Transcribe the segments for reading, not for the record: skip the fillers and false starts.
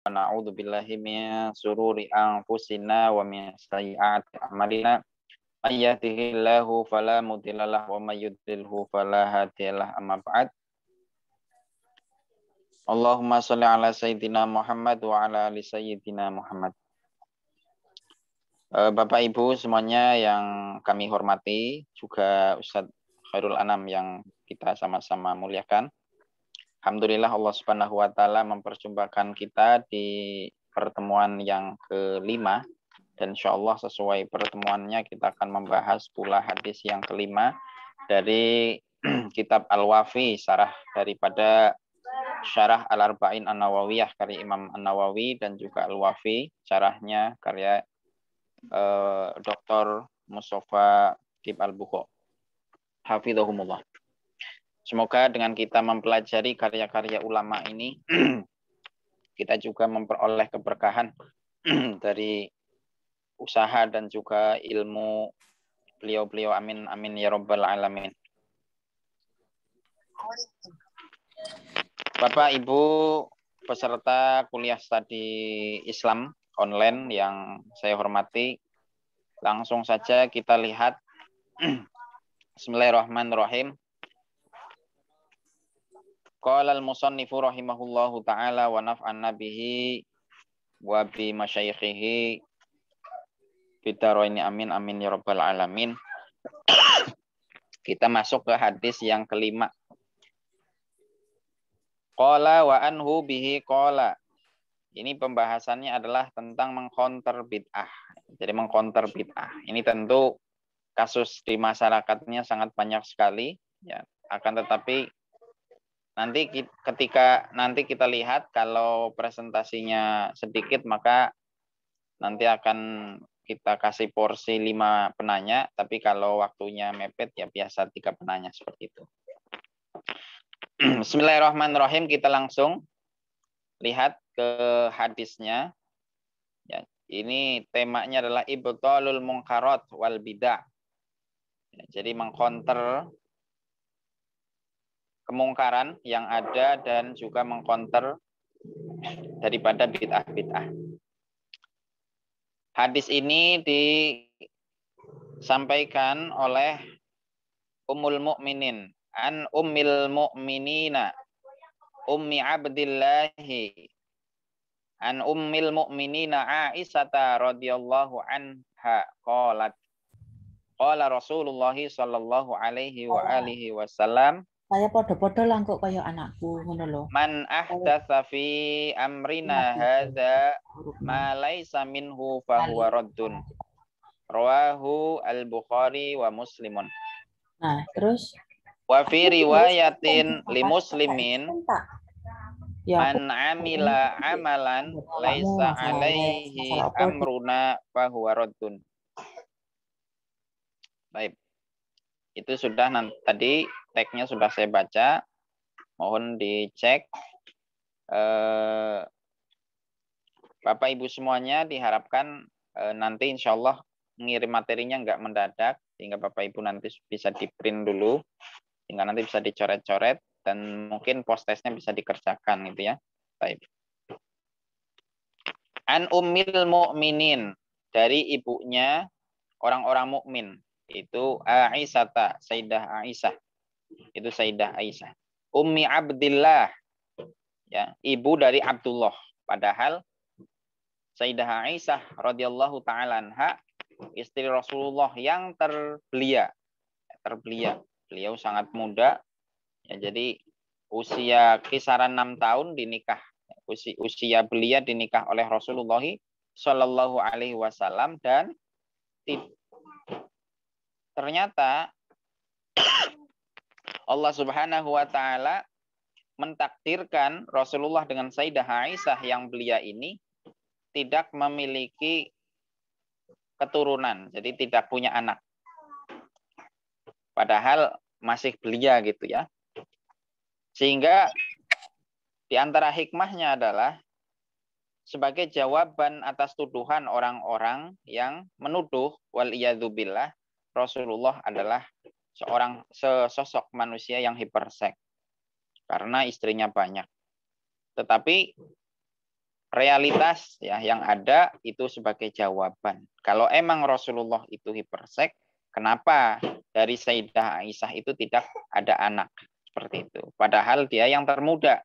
na'udzu billahi min sururi anfusina wa min sayyiati a'malina. May yahdihillahu fala mudhillalah wa may yudlilhu fala hadiyalah. Amma ba'd. Allahumma shalli ala sayyidina Muhammad wa ala ali sayyidina Muhammad. Bapak Ibu semuanya yang kami hormati, juga Ustadz Khairul Anam yang kita sama-sama muliakan. Alhamdulillah Allah Subhanahu wa taala memperjumpakan kita di pertemuan yang kelima, dan insyaallah sesuai pertemuannya kita akan membahas pula hadis yang kelima dari kitab Al-Wafi, syarah daripada Syarah Al-Arba'in An-Nawawiyah karya Imam An-Nawawi, dan juga Al-Wafi syarahnya karya Dr. Mustafa Dib Al-Bukho hafizahumullah. Semoga dengan kita mempelajari karya-karya ulama ini, kita juga memperoleh keberkahan dari usaha dan juga ilmu beliau-beliau. Amin, amin ya rabbal alamin. Bapak, Ibu, peserta kuliah studi Islam online yang saya hormati, langsung saja kita lihat. Bismillahirrahmanirrahim. Qala al-musannifu rahimahullahu ta'ala wa naf'anna bihi wa bi masyayikhihi bidaraini amin amin ya rabbal alamin. Kita masuk ke hadis yang kelima. Qala wa anhu bihi qala. Ini pembahasannya adalah tentang mengcounter bid'ah. Jadi mengcounter bid'ah. Ini tentu kasus di masyarakatnya sangat banyak sekali, ya. Akan tetapi nanti ketika kita lihat, kalau presentasinya sedikit maka nanti akan kita kasih porsi 5 penanya, tapi kalau waktunya mepet ya biasa 3 penanya seperti itu. Bismillahirrahmanirrahim, kita langsung lihat ke hadisnya. Ya, ini temanya adalah ibtalul munkarat wal bidah. Ya, jadi mengcounter kemungkaran yang ada dan juga mengcounter daripada bid'ah-bid'ah. Hadis ini disampaikan oleh Ummul Mukminin, an Ummil Mukminina Ummi Abdillahi an Ummil Mukminina Aisyah radhiyallahu anha qalat qala Rasulullah sallallahu alaihi wa alihi wasallam. Saya podo-podo lah kok kaya anakku ngono lho. Man ahdatsa fi amrina hadza ma laisa minhu fa huwa raddun. Rawahu Al-Bukhari wa Muslimun. Nah, terus Wa fi riwayatin li Muslimin man amila amalan laisa alaihi amruna fa huwa raddun. Baik. Itu sudah tadi tagnya sudah saya baca. Mohon dicek. Bapak Ibu semuanya diharapkan nanti insya Allah mengirim materinya nggak mendadak, sehingga Bapak Ibu nanti bisa di print dulu, sehingga nanti bisa dicoret-coret dan mungkin post testnya bisa dikerjakan gitu ya. Baik. An Ummil Mukminin, dari ibunya orang-orang mukmin, itu Aisyah, Sayyidah Aisyah. Itu Sayyidah Aisyah. Ummi Abdillah, ya, ibu dari Abdullah. Padahal Sayyidah Aisyah radhiyallahu taala anha istri Rasulullah yang terbelia. Beliau sangat muda, ya, jadi usia kisaran 6 tahun dinikah. Usia belia dinikah oleh Rasulullah Shallallahu alaihi wasallam, dan ternyata Allah Subhanahu wa taala mentakdirkan Rasulullah dengan Sayyidah Aisyah yang belia ini tidak memiliki keturunan, jadi tidak punya anak. Padahal masih belia gitu ya. Sehingga di antara hikmahnya adalah sebagai jawaban atas tuduhan orang-orang yang menuduh waliyadzubillah Rasulullah adalah sosok manusia yang hiperseks karena istrinya banyak. Tetapi realitas ya yang ada itu sebagai jawaban. Kalau emang Rasulullah itu hiperseks, kenapa dari Sayyidah Aisyah itu tidak ada anak seperti itu? Padahal dia yang termuda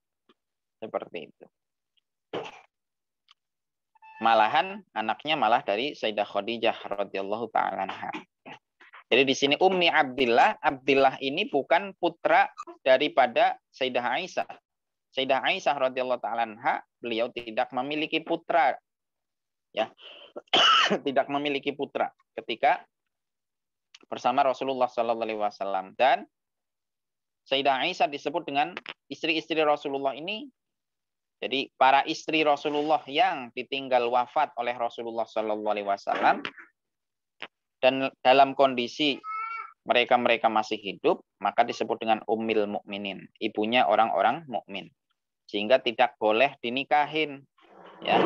seperti itu. Malahan anaknya malah dari Sayyidah Khadijah radhiyallahu taala anha. Jadi di sini Ummi Abdillah, Abdillah ini bukan putra daripada Sayyidah Aisyah. Sayyidah Aisyah radhiyallahu taala anha, beliau tidak memiliki putra. Ya. Tidak memiliki putra ketika bersama Rasulullah sallallahu alaihi wasallam, dan Sayyidah Aisyah disebut dengan istri-istri Rasulullah ini. Jadi para istri Rasulullah yang ditinggal wafat oleh Rasulullah sallallahu alaihi wasallam dan dalam kondisi mereka masih hidup, maka disebut dengan Ummil Mukminin, ibunya orang-orang mukmin. Sehingga tidak boleh dinikahin, ya,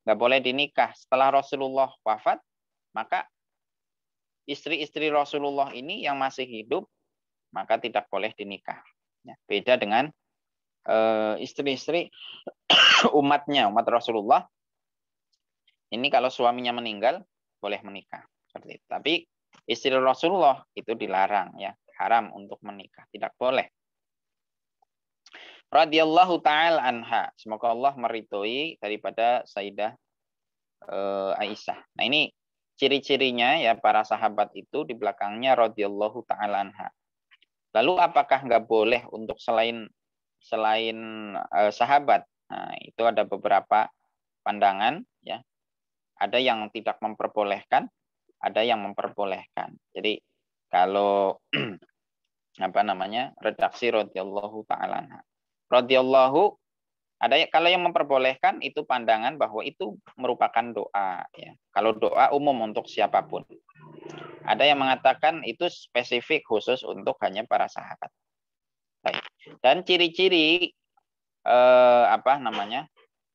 nggak boleh dinikah setelah Rasulullah wafat. Maka istri-istri Rasulullah ini yang masih hidup, maka tidak boleh dinikah. Ya, beda dengan istri-istri umatnya, umat Rasulullah. Ini kalau suaminya meninggal, boleh menikah. Seperti itu. Tapi istri Rasulullah itu dilarang, ya, haram untuk menikah, tidak boleh. Radhiyallahu ta'ala anha, semoga Allah meridhoi daripada Sayyidah Aisyah. Nah ini ciri-cirinya ya para sahabat itu di belakangnya radhiyallahu ta'ala anha. Lalu apakah nggak boleh untuk selain sahabat? Nah itu ada beberapa pandangan, ya. Ada yang tidak memperbolehkan, ada yang memperbolehkan. Jadi kalau redaksi radhiyallahu ta'ala anha. Radhiyallahu, kalau yang memperbolehkan itu pandangan bahwa itu merupakan doa, ya. Kalau doa umum untuk siapapun. Ada yang mengatakan itu spesifik khusus untuk hanya para sahabat. Baik. Dan ciri-ciri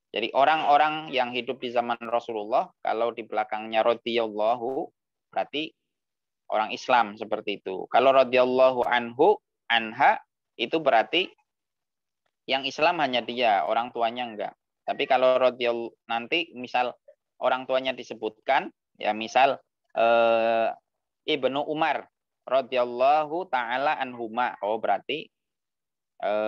jadi orang-orang yang hidup di zaman Rasulullah, kalau di belakangnya radhiyallahu berarti orang Islam seperti itu. Kalau radhiyallahu anhu, anha, itu berarti yang Islam hanya dia, orang tuanya enggak. Tapi kalau radhiyallahu nanti misal orang tuanya disebutkan, ya misal Ibnu Umar radhiyallahu taala anhuma, oh berarti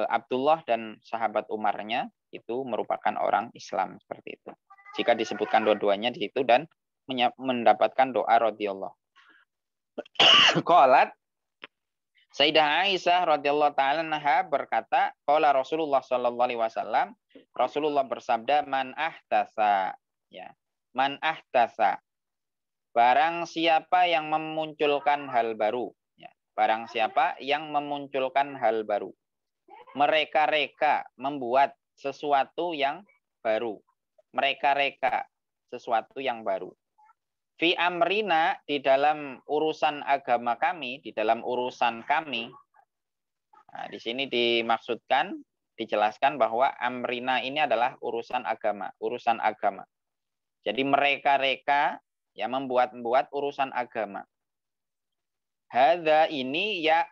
Abdullah dan sahabat Umarnya itu merupakan orang Islam seperti itu. Jika disebutkan dua-duanya di situ dan mendapatkan doa radhiyallahu. Qalat Sayyidah Aisyah radhiyallahu taala anha berkata, qala Rasulullah sallallahu alaihi wasallam, Rasulullah bersabda, man ahtasa, ya. Man ahtasa. Barang siapa yang memunculkan hal baru, ya. Barang siapa yang memunculkan hal baru. Mereka-reka membuat sesuatu yang baru. Mereka-reka sesuatu yang baru. Fi amrina, di dalam urusan agama kami, di dalam urusan kami. Nah, di sini dimaksudkan, dijelaskan bahwa amrina ini adalah urusan agama, urusan agama. Jadi mereka-reka yang membuat urusan agama. Hadza ini ya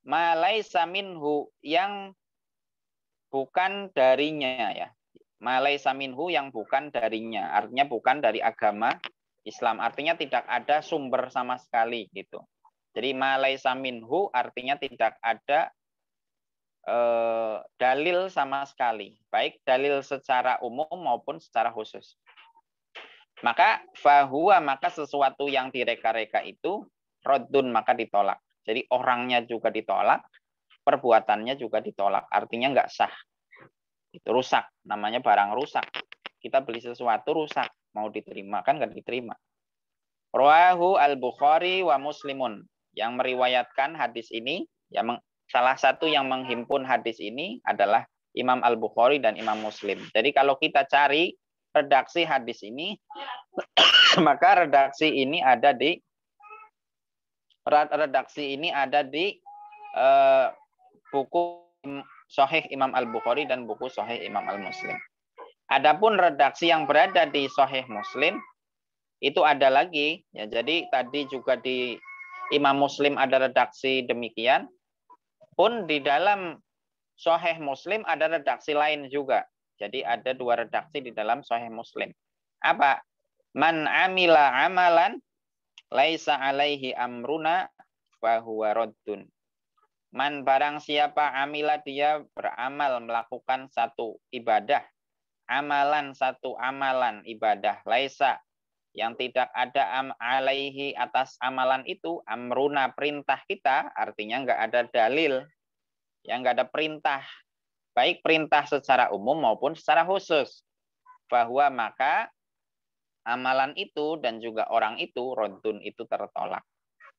ma laisa minhu, yang bukan darinya, ya. Ma laisa minhu, yang bukan darinya, artinya bukan dari agama Islam, artinya tidak ada sumber sama sekali gitu. Jadi ma laisa minhu artinya tidak ada dalil sama sekali, baik dalil secara umum maupun secara khusus. Maka fahuwa, maka sesuatu yang direka-reka itu raddun, maka ditolak. Jadi orangnya juga ditolak, perbuatannya juga ditolak, artinya nggak sah. Itu rusak, namanya barang rusak. Kita beli sesuatu rusak, mau diterima kan nggak diterima. Rawahu al-Bukhari wa Muslimun, yang meriwayatkan hadis ini, yang salah satu yang menghimpun hadis ini adalah Imam Al-Bukhari dan Imam Muslim. Jadi kalau kita cari redaksi hadis ini, maka redaksi ini ada di buku Sahih Imam Al-Bukhari dan buku Sahih Imam Al-Muslim. Adapun redaksi yang berada di Sahih Muslim itu ada lagi, ya. Jadi tadi juga di Imam Muslim ada redaksi demikian, pun di dalam Sahih Muslim ada redaksi lain juga. Jadi ada 2 redaksi di dalam Sahih Muslim. Apa? Man amila amalan laisa alaihi amruna fahuwa raddun. Man barang siapa amila dia beramal melakukan satu ibadah, satu amalan ibadah laisa yang tidak ada alaihi atas amalan itu amruna perintah kita, artinya nggak ada dalil, yang nggak ada perintah, baik perintah secara umum maupun secara khusus, bahwa maka amalan itu dan juga orang itu raddun, itu tertolak.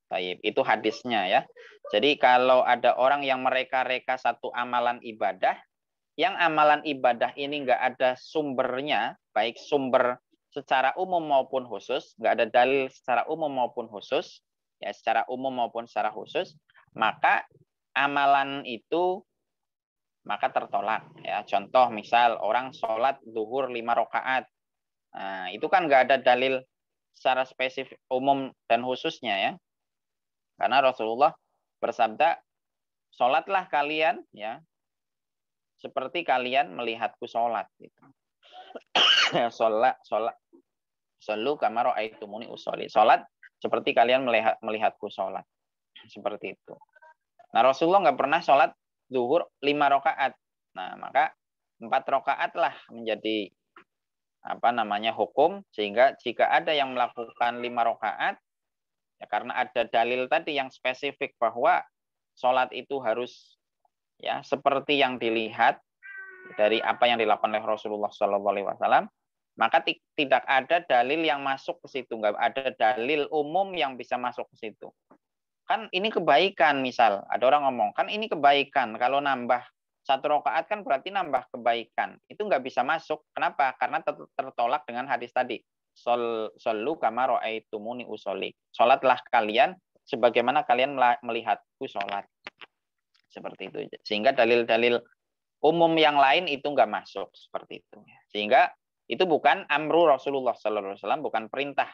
Baik, itu hadisnya ya. Jadi kalau ada orang yang mereka-reka satu amalan ibadah, yang amalan ibadah ini nggak ada sumbernya, baik sumber secara umum maupun khusus, nggak ada dalil secara umum maupun khusus, ya secara umum maupun secara khusus, maka amalan itu maka tertolak. Ya, contoh misal orang sholat zuhur 5 rakaat, nah, itu kan nggak ada dalil secara spesifik umum dan khususnya ya. Karena Rasulullah bersabda, sholatlah kalian ya seperti kalian melihatku sholat. Gitu. Shollu kama ra'aitumuni usolli. Sholat seperti kalian melihatku sholat. Seperti itu. Nah Rasulullah nggak pernah sholat zuhur 5 rakaat. Nah maka 4 rakaat lah menjadi hukum, sehingga jika ada yang melakukan 5 rakaat, ya karena ada dalil tadi yang spesifik bahwa sholat itu harus ya seperti yang dilihat dari apa yang dilakukan oleh Rasulullah SAW, maka tidak ada dalil yang masuk ke situ, nggak ada dalil umum yang bisa masuk ke situ. Kan ini kebaikan, misal ada orang ngomong kan ini kebaikan, kalau nambah 1 rakaat kan berarti nambah kebaikan, itu nggak bisa masuk. Kenapa? Karena tertolak dengan hadis tadi. Shollu kama ra'aitumuni usolli. Sholatlah kalian sebagaimana kalian melihatku sholat. Seperti itu. Sehingga dalil-dalil umum yang lain itu nggak masuk. Seperti itu. Sehingga itu bukan amru Rasulullah SAW, bukan perintah.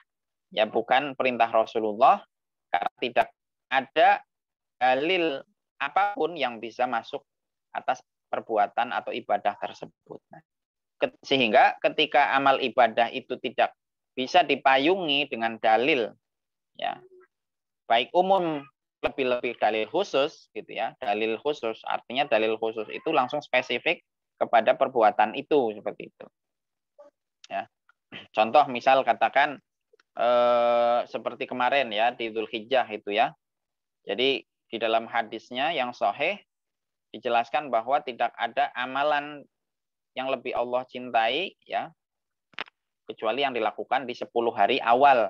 Ya bukan perintah Rasulullah, karena tidak ada dalil apapun yang bisa masuk atas perbuatan atau ibadah tersebut. Sehingga ketika amal ibadah itu tidak bisa dipayungi dengan dalil, ya baik umum lebih-lebih dalil khusus, gitu ya. Dalil khusus artinya dalil khusus itu langsung spesifik kepada perbuatan itu, seperti itu. Ya, contoh misal katakan seperti kemarin ya di Dzulhijjah itu ya. Jadi di dalam hadisnya yang sahih dijelaskan bahwa tidak ada amalan yang lebih Allah cintai ya kecuali yang dilakukan di 10 hari awal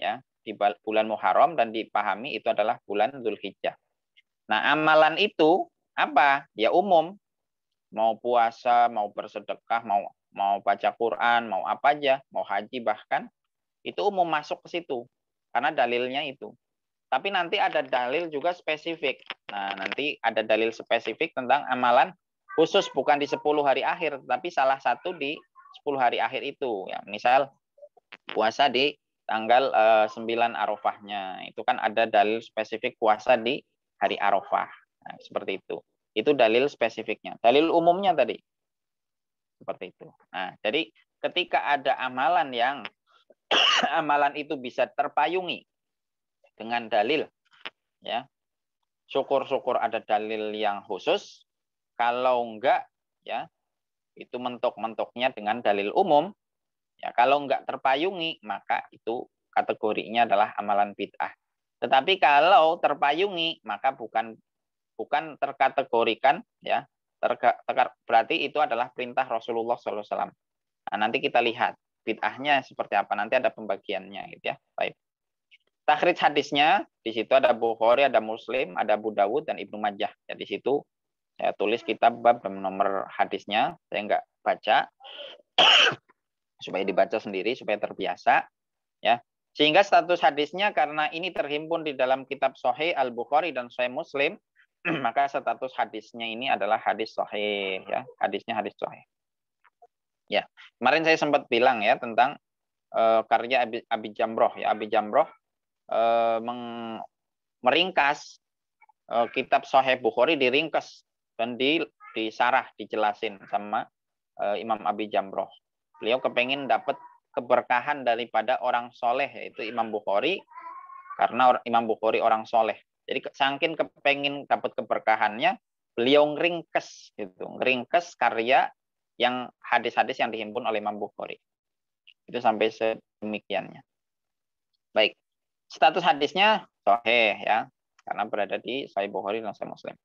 ya di bulan Muharram, dan dipahami itu adalah bulan Dzulhijjah. Nah, amalan itu apa? Ya umum. Mau puasa, mau bersedekah, mau baca Quran, mau apa aja, mau haji bahkan, itu umum masuk ke situ karena dalilnya itu. Tapi nanti ada dalil juga spesifik. Nah, nanti ada dalil spesifik tentang amalan khusus bukan di 10 hari akhir, tapi salah satu di 10 hari akhir itu. Ya, misal puasa di tanggal 9 Arafahnya. Itu kan ada dalil spesifik puasa di hari Arafah. Nah, seperti itu. Itu dalil spesifiknya. Dalil umumnya tadi. Seperti itu. Nah, jadi ketika ada amalan yang amalan itu bisa terpayungi dengan dalil, ya syukur-syukur ada dalil yang khusus. Kalau enggak, ya itu mentok-mentoknya dengan dalil umum. Ya kalau enggak terpayungi, maka itu kategorinya adalah amalan bid'ah. Tetapi kalau terpayungi, maka bukan terkategorikan, ya berarti itu adalah perintah Rasulullah SAW. Nah, nanti kita lihat bid'ahnya seperti apa. Nanti ada pembagiannya, gitu ya. Baik. Takhrij hadisnya di situ ada Bukhari, ada Muslim, ada Abu Dawud dan Ibnu Majah. Ya, di situ saya tulis kitab bab dan nomor hadisnya. Saya nggak baca supaya dibaca sendiri, supaya terbiasa. Ya, sehingga status hadisnya karena ini terhimpun di dalam kitab Sahih Al-Bukhari dan Sahih Muslim, maka status hadisnya ini adalah hadis sahih. Ya, hadisnya hadis sahih. Ya, kemarin saya sempat bilang ya tentang karya Abi Jamroh. Ya, Abi Jamroh meringkas kitab Sahih Bukhari, diringkas dan disarah, dijelasin sama Imam Abi Jamroh. Beliau kepengen dapat keberkahan daripada orang soleh, yaitu Imam Bukhari, karena Imam Bukhari orang soleh. Jadi saking kepengen dapat keberkahannya, beliau ngeringkes gitu, ngeringkes karya yang hadis-hadis yang dihimpun oleh Imam Bukhari. Itu sampai sedemikiannya. Baik, status hadisnya sahih ya, karena berada di Sahih Bukhari dan Sahih Muslim.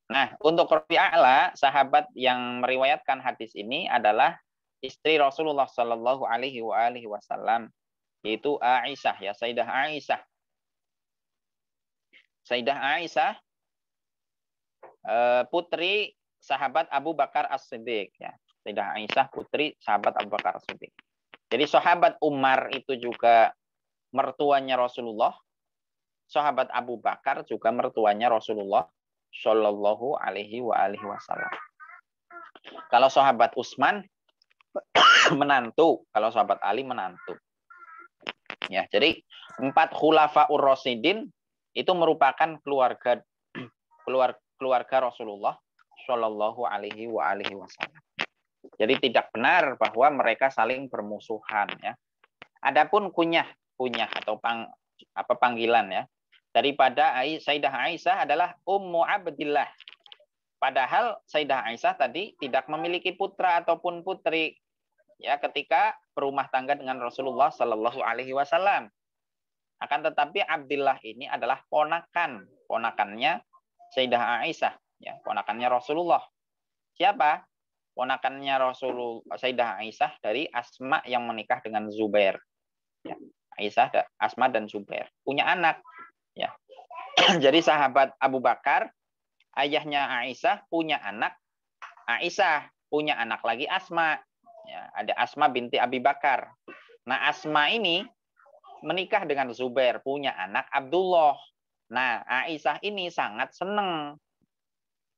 Nah, untuk Rabi'ah, sahabat yang meriwayatkan hadis ini adalah istri Rasulullah Shallallahu Alaihi Wasallam, yaitu Aisyah ya, Sayyidah Aisyah. Sayyidah Aisyah putri sahabat Abu Bakar As-Siddiq ya. Sayyidah Aisyah putri sahabat Abu Bakar As-Siddiq. Jadi sahabat Umar itu juga mertuanya Rasulullah. Sahabat Abu Bakar juga mertuanya Rasulullah Shallallahu Alaihi Wasallam. Kalau sahabat Utsman menantu, kalau sahabat Ali menantu. Ya, jadi 4 khulafaur rasyidin itu merupakan keluarga Rasulullah Shallallahu Alaihi Wasallam. Jadi tidak benar bahwa mereka saling bermusuhan ya. Adapun kunyah atau panggilan ya daripada Sayyidah Aisyah adalah Ummu Abdillah. Padahal Sayyidah Aisyah tadi tidak memiliki putra ataupun putri ya ketika berumah tangga dengan Rasulullah Shallallahu Alaihi Wasallam. Akan tetapi Abdillah ini adalah ponakannya Sayyidah Aisyah, ya, ponakannya Rasulullah. Siapa? Ponakannya Rasulullah Sayyidah Aisyah dari Asma yang menikah dengan Zubair. Ya, Aisyah, Asma dan Zubair punya anak. Ya. Jadi sahabat Abu Bakar, ayahnya Aisyah punya anak. Aisyah punya anak lagi Asma. Ya, ada Asma binti Abi Bakar. Nah, Asma ini menikah dengan Zubair, punya anak Abdullah. Nah, Aisyah ini sangat senang.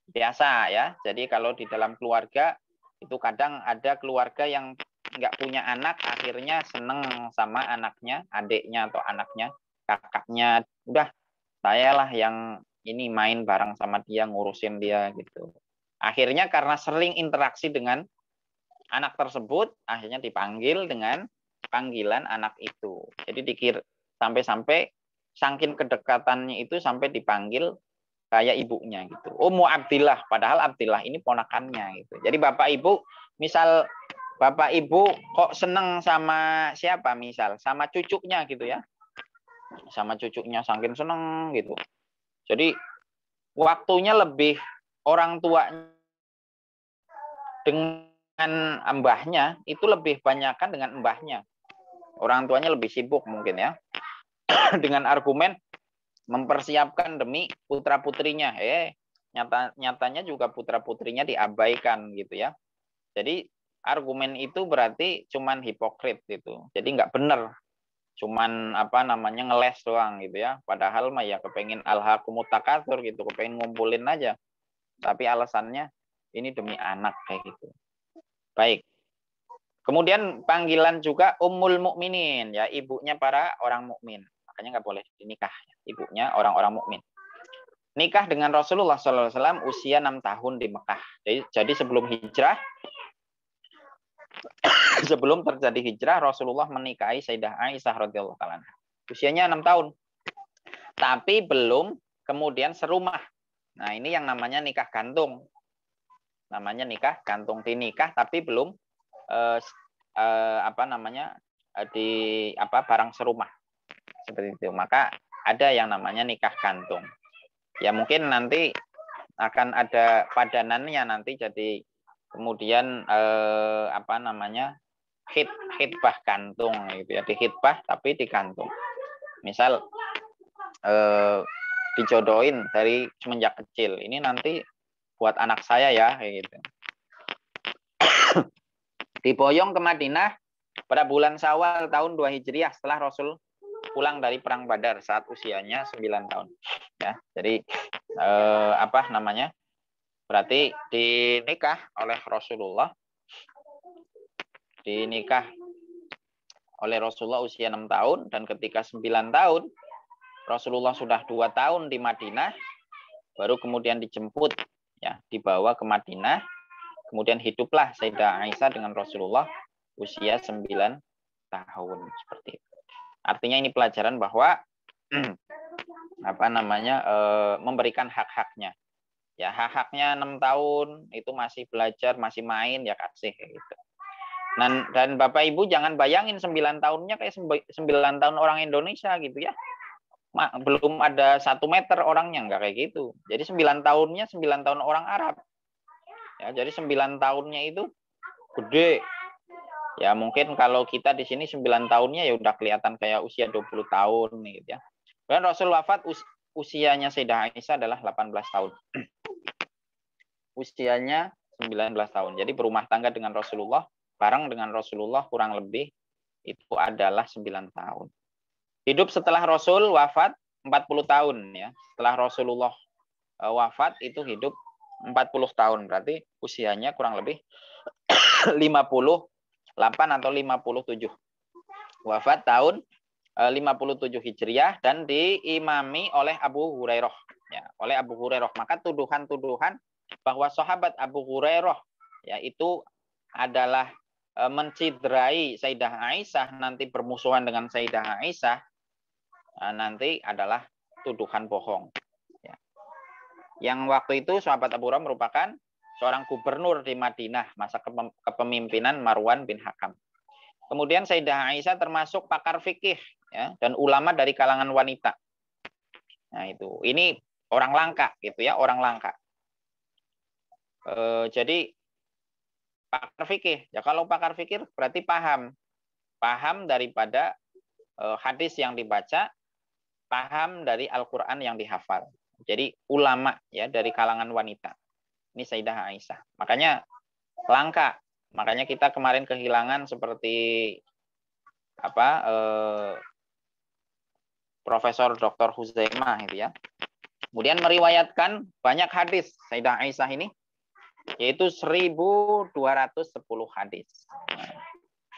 Biasa ya. Jadi kalau di dalam keluarga itu kadang ada keluarga yang nggak punya anak, akhirnya senang sama anaknya, adiknya atau anaknya, kakaknya. Udah, saya lah yang ini main bareng sama dia, ngurusin dia gitu. Akhirnya karena sering interaksi dengan anak tersebut, akhirnya dipanggil dengan panggilan anak itu. Jadi sampai saking kedekatannya itu sampai dipanggil kayak ibunya gitu. Ummu Abdillah, padahal Abdillah ini ponakannya gitu. Jadi Bapak Ibu, misal Bapak Ibu kok seneng sama siapa misal, sama cucunya gitu ya. Sama cucunya saking seneng gitu. Jadi waktunya lebih orang tuanya dengan mbahnya itu lebih banyakkan dengan mbahnya. Orang tuanya lebih sibuk mungkin ya. Dengan argumen mempersiapkan demi putra-putrinya. Nyatanya juga putra-putrinya diabaikan gitu ya. Jadi argumen itu berarti cuman hipokrit gitu. Jadi nggak benar. Cuman ngeles doang gitu ya. Padahal mah ya kepengen alhaqumut takatsur gitu, kepengen ngumpulin aja. Tapi alasannya ini demi anak kayak gitu. Baik. Kemudian panggilan juga Ummul Mukminin ya, ibunya para orang mukmin. Makanya nggak boleh dinikah, ibunya orang-orang mukmin. Nikah dengan Rasulullah SAW usia 6 tahun di Mekah. Jadi sebelum hijrah, sebelum terjadi hijrah, Rasulullah menikahi Sayyidah Aisyah radhiyallahu taala. Usianya 6 tahun. Tapi belum kemudian serumah. Nah, ini yang namanya nikah gantung. Namanya nikah gantung, dinikah tapi belum barang serumah. Seperti itu. Maka ada yang namanya nikah gantung. Ya mungkin nanti akan ada padanannya nanti jadi kemudian khitbah gantung gitu ya, dikhitbah tapi digantung. Misal dijodohin dari semenjak kecil. Ini nanti buat anak saya ya kayak gitu. Diboyong ke Madinah pada bulan Syawal tahun 2 Hijriah setelah Rasul pulang dari perang Badar saat usianya 9 tahun. Ya, jadi berarti dinikah oleh Rasulullah usia 6 tahun, dan ketika 9 tahun Rasulullah sudah 2 tahun di Madinah, baru kemudian dijemput ya, dibawa ke Madinah Kemudian hiduplah Sayyidah Aisyah dengan Rasulullah usia 9 tahun seperti itu. Artinya ini pelajaran bahwa memberikan hak-haknya. Ya, hak-haknya 6 tahun itu masih belajar, masih main, ya kasih gitu. Dan Bapak Ibu jangan bayangin 9 tahunnya kayak 9 tahun orang Indonesia gitu ya. Belum ada 1 meter orangnya, enggak kayak gitu. Jadi 9 tahunnya 9 tahun orang Arab. Ya, jadi 9 tahunnya itu gede. Ya, mungkin kalau kita di sini 9 tahunnya ya udah kelihatan kayak usia 20 tahun gitu ya. Dan Rasul wafat usianya Sayyidah Aisyah adalah 18 tahun. Usianya 19 tahun. Jadi berumah tangga dengan Rasulullah, bareng dengan Rasulullah kurang lebih itu adalah 9 tahun. Hidup setelah Rasul wafat 40 tahun ya. Setelah Rasulullah wafat itu hidup 40 tahun. Berarti usianya kurang lebih 58 atau 57. Wafat tahun 57 Hijriah dan diimami oleh Abu Hurairah. Ya, oleh Abu Hurairah. Maka tuduhan-tuduhan bahwa sahabat Abu Hurairah yaitu adalah mencidrai Sayyidah Aisyah, nanti bermusuhan dengan Sayyidah Aisyah, nanti adalah tuduhan bohong. Ya. Yang waktu itu sahabat Abu Hurairah merupakan seorang gubernur di Madinah masa kepemimpinan Marwan bin Hakam. Kemudian Sayyidah Aisyah termasuk pakar fikih ya, dan ulama dari kalangan wanita. Nah itu, ini orang langka gitu ya, orang langka. Jadi pakar fikih, ya kalau pakar fikih berarti paham daripada hadis yang dibaca, paham dari Al-Quran yang dihafal. Jadi ulama ya dari kalangan wanita. Ini Sayyidah Aisyah. Makanya langka. Makanya kita kemarin kehilangan seperti Profesor Dr. Huzaimah itu ya. Kemudian meriwayatkan banyak hadis Sayyidah Aisyah ini, yaitu 1.210 hadis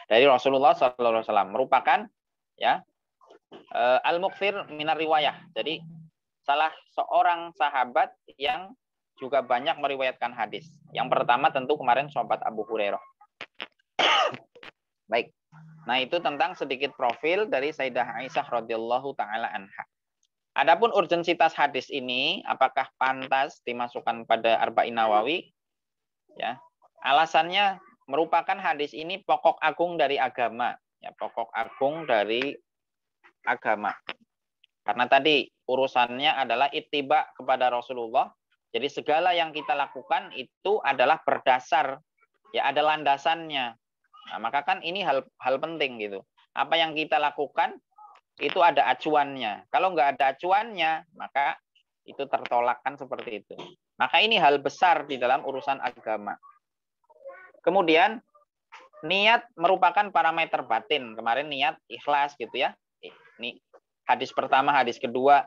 dari Rasulullah SAW, merupakan ya al-mukthir minar riwayah. Jadi salah seorang sahabat yang juga banyak meriwayatkan hadis. Yang pertama tentu kemarin sahabat Abu Hurairah. Baik. Nah, itu tentang sedikit profil dari Sayyidah Aisyah radhiyallahu taala anha. Adapun urgensitas hadis ini apakah pantas dimasukkan pada Arba'in Nawawi? Ya, alasannya merupakan hadis ini pokok agung dari agama, ya, pokok agung dari agama. Karena tadi urusannya adalah ittiba kepada Rasulullah. Jadi segala yang kita lakukan itu adalah berdasar, ya ada landasannya. Nah, maka kan ini hal penting gitu. Apa yang kita lakukan itu ada acuannya. Kalau nggak ada acuannya, maka itu tertolakkan seperti itu. Maka ini hal besar di dalam urusan agama. Kemudian niat merupakan parameter batin. Kemarin niat ikhlas gitu ya. Ini hadis pertama, hadis kedua.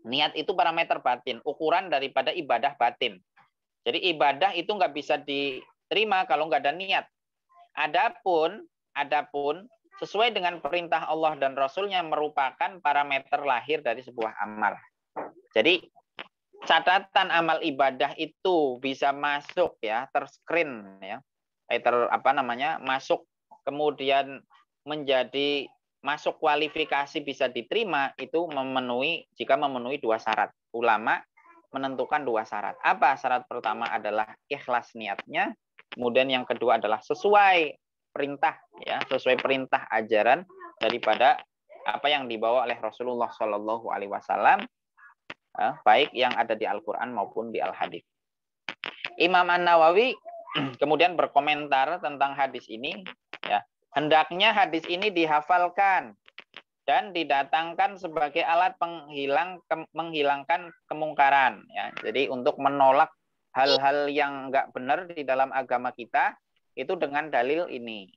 Niat itu parameter batin, ukuran daripada ibadah batin. Jadi ibadah itu nggak bisa diterima kalau nggak ada niat. Adapun sesuai dengan perintah Allah dan Rasulnya merupakan parameter lahir dari sebuah amal. Jadi catatan amal ibadah itu bisa masuk ya, terscreen ya, masuk kemudian menjadi masuk kualifikasi bisa diterima itu jika memenuhi 2 syarat. Ulama menentukan 2 syarat. Apa syarat pertama adalah ikhlas niatnya, kemudian yang kedua adalah sesuai perintah ya, sesuai perintah ajaran daripada apa yang dibawa oleh Rasulullah Shallallahu Alaihi Wasallam. Baik yang ada di Al-Quran maupun di Al-Hadis. Imam An-Nawawi kemudian berkomentar tentang hadis ini, ya, hendaknya hadis ini dihafalkan dan didatangkan sebagai alat menghilangkan kemungkaran. Ya. Jadi untuk menolak hal-hal yang nggak benar di dalam agama kita itu dengan dalil ini,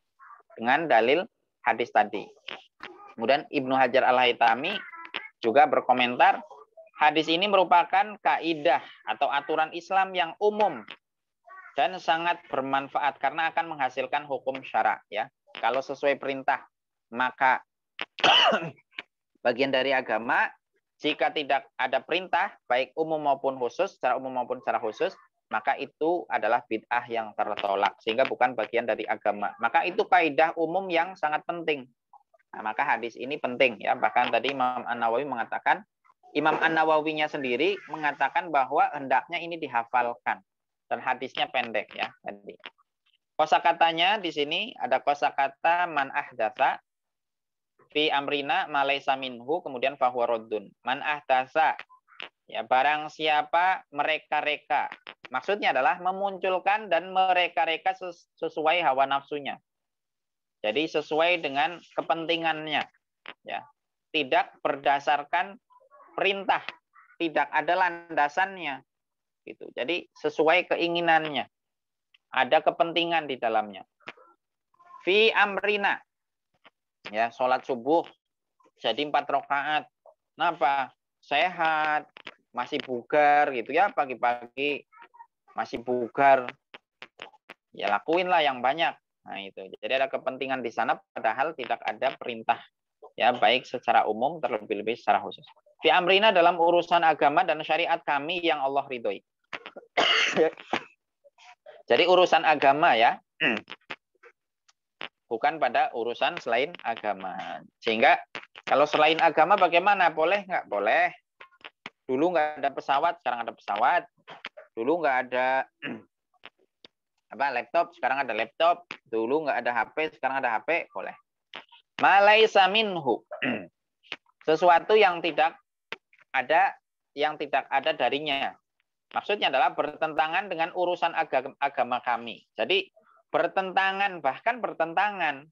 dengan dalil hadis tadi. Kemudian Ibnu Hajar Al-Haytami juga berkomentar, hadis ini merupakan kaidah atau aturan Islam yang umum dan sangat bermanfaat karena akan menghasilkan hukum syara. Ya, kalau sesuai perintah maka bagian dari agama. Jika tidak ada perintah baik umum maupun khusus, secara umum maupun secara khusus, maka itu adalah bid'ah yang tertolak sehingga bukan bagian dari agama. Maka itu kaidah umum yang sangat penting. Nah, maka hadis ini penting ya. Bahkan tadi Imam An-Nawawi mengatakan, Imam An-Nawawinya sendiri mengatakan bahwa hendaknya ini dihafalkan dan hadisnya pendek ya tadi. Kosakatanya di sini ada kosakata man ahdatsa fi amrina ma laisa minhu, kemudian fahuwa raddun. Man ahdatsa, ya barang siapa mereka-reka. Maksudnya adalah memunculkan dan mereka-reka sesuai hawa nafsunya. Jadi sesuai dengan kepentingannya, ya. Tidak berdasarkan perintah, tidak ada landasannya, gitu. Jadi sesuai keinginannya, ada kepentingan di dalamnya. Fi amrina, ya sholat subuh jadi 4 rakaat. Kenapa? Sehat, masih bugar gitu ya, pagi-pagi masih bugar, ya lakuinlah yang banyak. Nah itu, jadi ada kepentingan di sana padahal tidak ada perintah, ya baik secara umum terlebih-lebih secara khusus. Fi amrina dalam urusan agama dan syariat kami yang Allah ridhoi. Jadi urusan agama ya, bukan pada urusan selain agama. Sehingga kalau selain agama bagaimana? Boleh nggak? Boleh. Dulu nggak ada pesawat, sekarang ada pesawat. Dulu nggak ada laptop, sekarang ada laptop. Dulu nggak ada HP, sekarang ada HP, boleh. Malaisa minhu. Sesuatu yang tidak ada darinya. Maksudnya adalah bertentangan dengan urusan agama kami. Jadi bertentangan, bahkan bertentangan.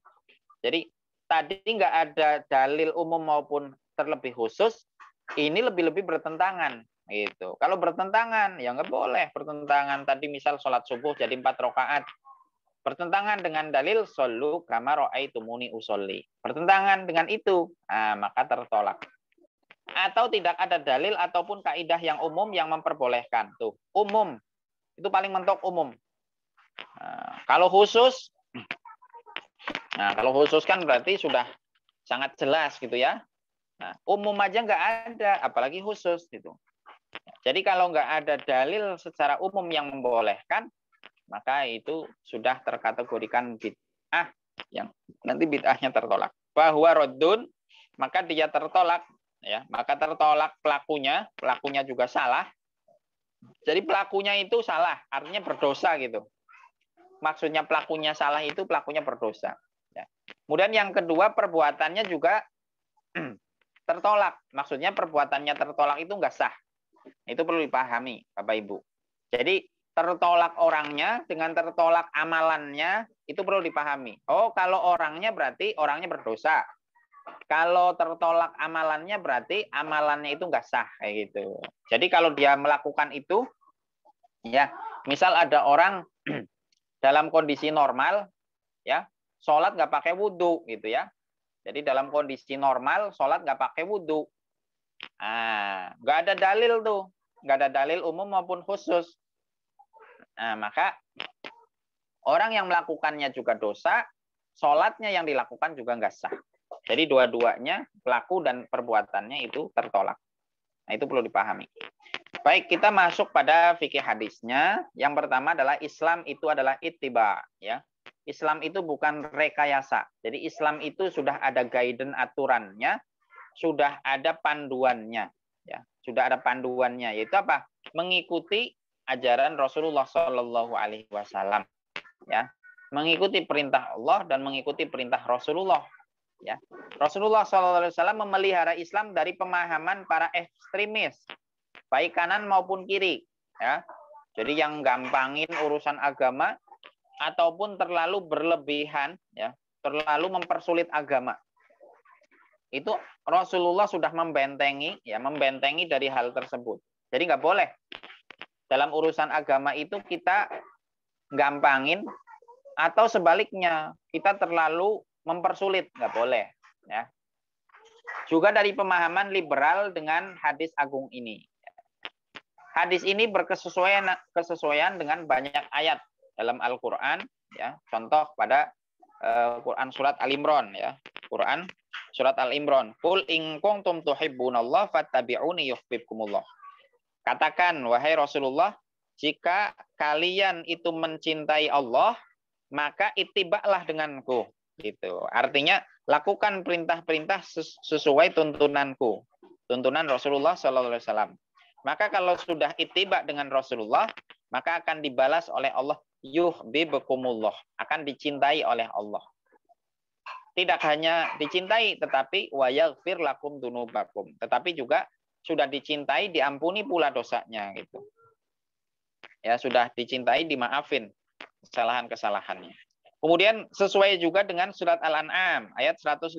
Jadi tadi nggak ada dalil umum maupun terlebih khusus, ini lebih-lebih bertentangan. Gitu. Kalau bertentangan, ya nggak boleh bertentangan. Tadi misal sholat subuh jadi 4 rakaat. Bertentangan dengan dalil shollu kama ra'aitumuni usolli. Bertentangan dengan itu, maka tertolak. Atau tidak ada dalil ataupun kaidah yang umum yang memperbolehkan. Tuh, umum. Itu paling mentok umum. Kalau khusus kan berarti sudah sangat jelas gitu ya. Nah, umum aja nggak ada, apalagi khusus gitu. Jadi kalau nggak ada dalil secara umum yang membolehkan, maka itu sudah terkategorikan bid'ah yang nanti bid'ahnya tertolak. Bahwa raddun, maka dia tertolak, ya, maka tertolak pelakunya juga salah. Jadi pelakunya itu salah, artinya berdosa gitu. Maksudnya pelakunya salah itu pelakunya berdosa. Ya. Kemudian yang kedua perbuatannya juga tertolak. Maksudnya perbuatannya tertolak itu nggak sah. Itu perlu dipahami, Bapak Ibu. Jadi tertolak orangnya dengan tertolak amalannya itu perlu dipahami. Oh, kalau orangnya berarti orangnya berdosa. Kalau tertolak amalannya berarti amalannya itu nggak sah kayak gitu. Jadi kalau dia melakukan itu, ya, misal ada orang dalam kondisi normal, ya, sholat nggak pakai wudhu gitu ya. Jadi dalam kondisi normal sholat nggak pakai wudhu. Nggak ada dalil tuh, nggak ada dalil umum maupun khusus. Maka orang yang melakukannya juga dosa, sholatnya yang dilakukan juga nggak sah. Jadi dua-duanya pelaku dan perbuatannya itu tertolak. Nah itu perlu dipahami. Baik, kita masuk pada fikih hadisnya. Yang pertama adalah Islam itu adalah ittiba, ya. Islam itu bukan rekayasa. Jadi Islam itu sudah ada guidance aturannya, sudah ada panduannya, ya. Sudah ada panduannya, yaitu apa? Mengikuti ajaran Rasulullah Shallallahu Alaihi Wasallam, ya. Mengikuti perintah Allah dan mengikuti perintah Rasulullah. Ya. Rasulullah SAW memelihara Islam dari pemahaman para ekstremis, baik kanan maupun kiri. Ya. Jadi yang gampangin urusan agama ataupun terlalu berlebihan, ya, terlalu mempersulit agama. Itu Rasulullah sudah membentengi dari hal tersebut. Jadi nggak boleh dalam urusan agama itu kita gampangin atau sebaliknya kita terlalu mempersulit, nggak boleh, ya. Juga dari pemahaman liberal dengan hadis agung ini. Hadis ini berkesesuaian dengan banyak ayat dalam Al-Qur'an, ya. Contoh pada Quran surat Al-Imran, ya. Quran surat Al-Imran. Qul in kuntum tuhibbunallah fattabi'uni yuhibbukumullah. Katakan wahai Rasulullah, jika kalian itu mencintai Allah, maka ittiba'lah denganku. Gitu. Artinya lakukan perintah-perintah sesuai tuntunanku, tuntunan Rasulullah SAW. Maka kalau sudah ittiba dengan Rasulullah, maka akan dibalas oleh Allah, yuhibbukumullah, akan dicintai oleh Allah. Tidak hanya dicintai, tetapi wa yaghfir lakum dunubakum, tetapi juga sudah dicintai, diampuni pula dosanya gitu. Ya, sudah dicintai, dimaafin kesalahan-kesalahannya. Kemudian sesuai juga dengan surat Al-An'am ayat 153.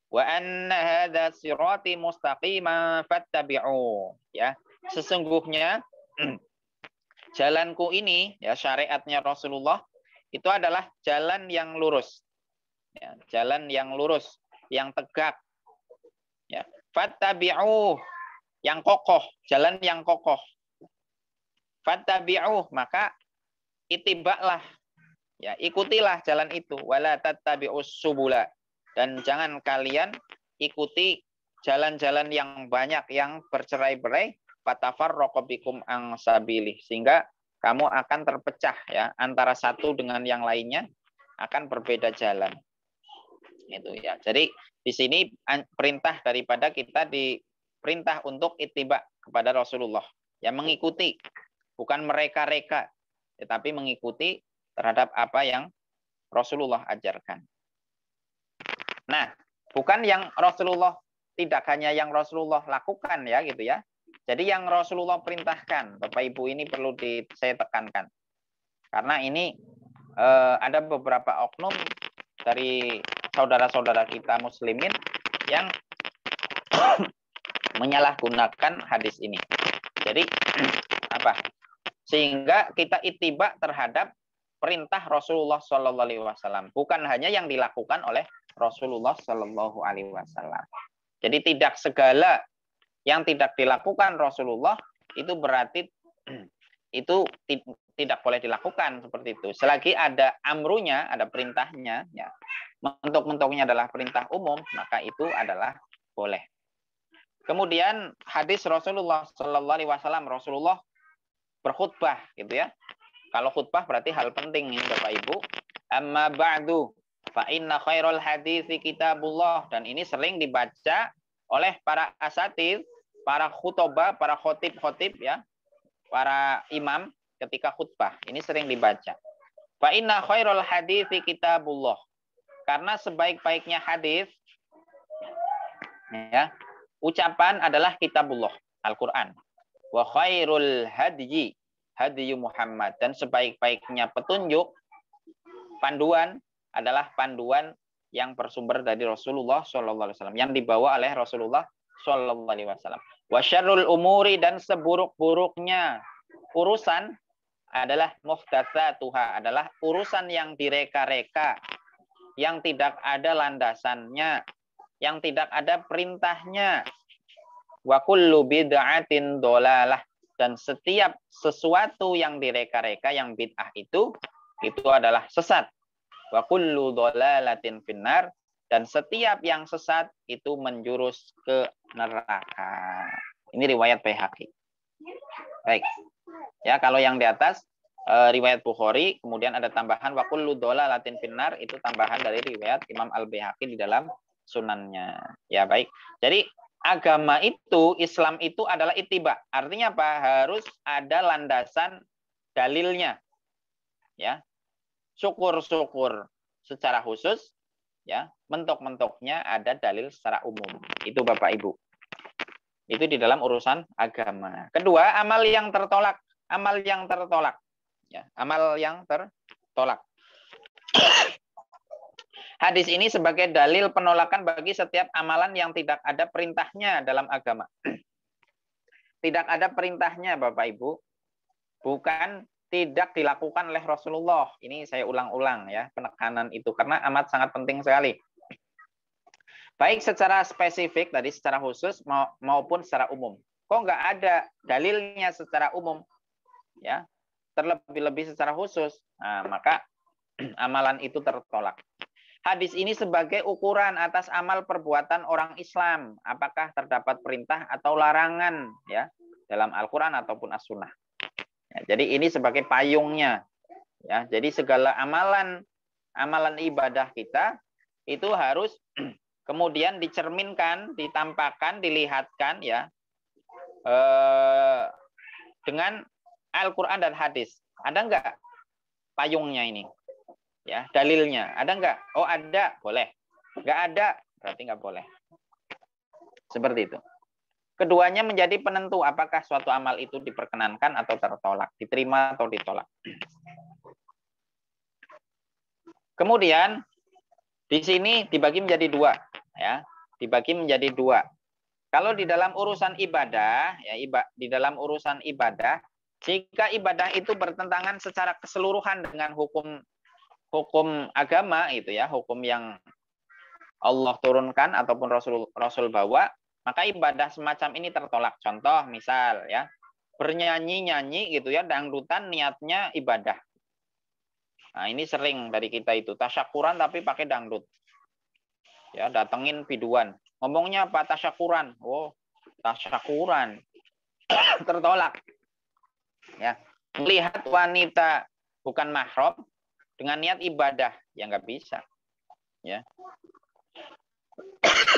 Wa anna hadza sirati mustaqiman fattabi'u. Ya, sesungguhnya jalanku ini, ya syariatnya Rasulullah, itu adalah jalan yang lurus. Ya, jalan yang lurus, yang tegak. Ya, fattabi'u, yang kokoh, jalan yang kokoh. Fattabi'u, maka itibaklah, ya ikutilah jalan itu. Wala tattabi'us subula, dan jangan kalian ikuti jalan-jalan yang banyak yang bercerai-berai, fatafarraqu bikum an sabilih, sehingga kamu akan terpecah ya antara satu dengan yang lainnya, akan berbeda jalan. Itu ya. Jadi di sini perintah daripada kita diperintah untuk ittiba kepada Rasulullah, ya mengikuti, bukan mereka-reka, tetapi mengikuti terhadap apa yang Rasulullah ajarkan. Nah, bukan yang Rasulullah, tidak hanya yang Rasulullah lakukan ya gitu ya. Jadi yang Rasulullah perintahkan, Bapak Ibu, ini perlu saya tekankan. Karena ini ada beberapa oknum dari saudara-saudara kita muslimin yang menyalahgunakan hadis ini. Jadi apa? Sehingga kita ittiba terhadap perintah Rasulullah SAW, bukan hanya yang dilakukan oleh Rasulullah SAW. Jadi tidak segala yang tidak dilakukan Rasulullah itu berarti itu tidak boleh dilakukan seperti itu. Selagi ada amrunya, ada perintahnya, ya mentok-mentoknya adalah perintah umum, maka itu adalah boleh. Kemudian hadis Rasulullah SAW, Rasulullah berkhutbah gitu ya. Kalau khutbah berarti hal penting ini Bapak Ibu. Amma ba'du fa inna khairal haditsi kitabullah, dan ini sering dibaca oleh para asatidz, para khutbah, para khotib ya, para imam ketika khutbah. Ini sering dibaca. Fa inna khairal haditsi kitabullah. Karena sebaik-baiknya hadis ya, ucapan adalah kitabullah, Al-Qur'an. Wa khairul hadyi hadyu Muhammad, dan sebaik-baiknya petunjuk, panduan adalah panduan yang bersumber dari Rasulullah SAW, yang dibawa oleh Rasulullah SAW. Wa syarrul umuri, dan seburuk-buruknya urusan adalah muhdatsatuha, adalah urusan yang direka-reka, yang tidak ada landasannya, yang tidak ada perintahnya. Wa kullu bid'atin dhalalah, dan setiap sesuatu yang direka-reka, yang bid'ah itu adalah sesat. Wa kullu dhalalatin finnar, dan setiap yang sesat itu menjurus ke neraka. Ini riwayat Baihaqi. Baik. Ya, kalau yang di atas riwayat Bukhari, kemudian ada tambahan wa kullu dhalalatin finnar, itu tambahan dari riwayat Imam Al-Baihaqi di dalam sunannya. Ya, baik. Jadi agama itu, Islam itu adalah ittiba. Artinya apa? Harus ada landasan dalilnya. Ya. Syukur-syukur secara khusus, ya, mentok-mentoknya ada dalil secara umum. Itu Bapak Ibu. Itu di dalam urusan agama. Kedua, amal yang tertolak. Amal yang tertolak. Ya, amal yang tertolak. Hadis ini sebagai dalil penolakan bagi setiap amalan yang tidak ada perintahnya dalam agama. Tidak ada perintahnya Bapak Ibu. Bukan tidak dilakukan oleh Rasulullah. Ini saya ulang-ulang ya, penekanan itu. Karena amat sangat penting sekali. Baik secara spesifik tadi, secara khusus maupun secara umum. Kok nggak ada dalilnya secara umum? Ya, terlebih-lebih secara khusus. Nah, maka amalan itu tertolak. Hadis ini sebagai ukuran atas amal perbuatan orang Islam, apakah terdapat perintah atau larangan ya dalam Al-Qur'an ataupun As-Sunnah. Ya, jadi ini sebagai payungnya. Ya, jadi segala amalan ibadah kita itu harus kemudian dicerminkan, ditampakkan, dilihatkan ya dengan Al-Quran dan hadis. Ada enggak payungnya ini? Ya, dalilnya. Ada enggak? Oh, ada, boleh. Enggak ada, berarti enggak boleh. Seperti itu. Keduanya menjadi penentu apakah suatu amal itu diperkenankan atau tertolak, diterima atau ditolak. Kemudian di sini dibagi menjadi dua, ya, dibagi menjadi dua. Kalau di dalam urusan ibadah, ya, di dalam urusan ibadah, jika ibadah itu bertentangan secara keseluruhan dengan hukum agama, itu ya, hukum yang Allah turunkan ataupun Rasul bawa, maka ibadah semacam ini tertolak. Contoh misal ya, bernyanyi-nyanyi gitu ya, dangdutan niatnya ibadah. Nah, ini sering dari kita itu, tasyakuran tapi pakai dangdut. Ya, datengin biduan. Ngomongnya apa? Tasyakuran. Oh, tasyakuran. Tertolak. Ya, melihat wanita bukan mahram dengan niat ibadah, ya nggak bisa. Ya.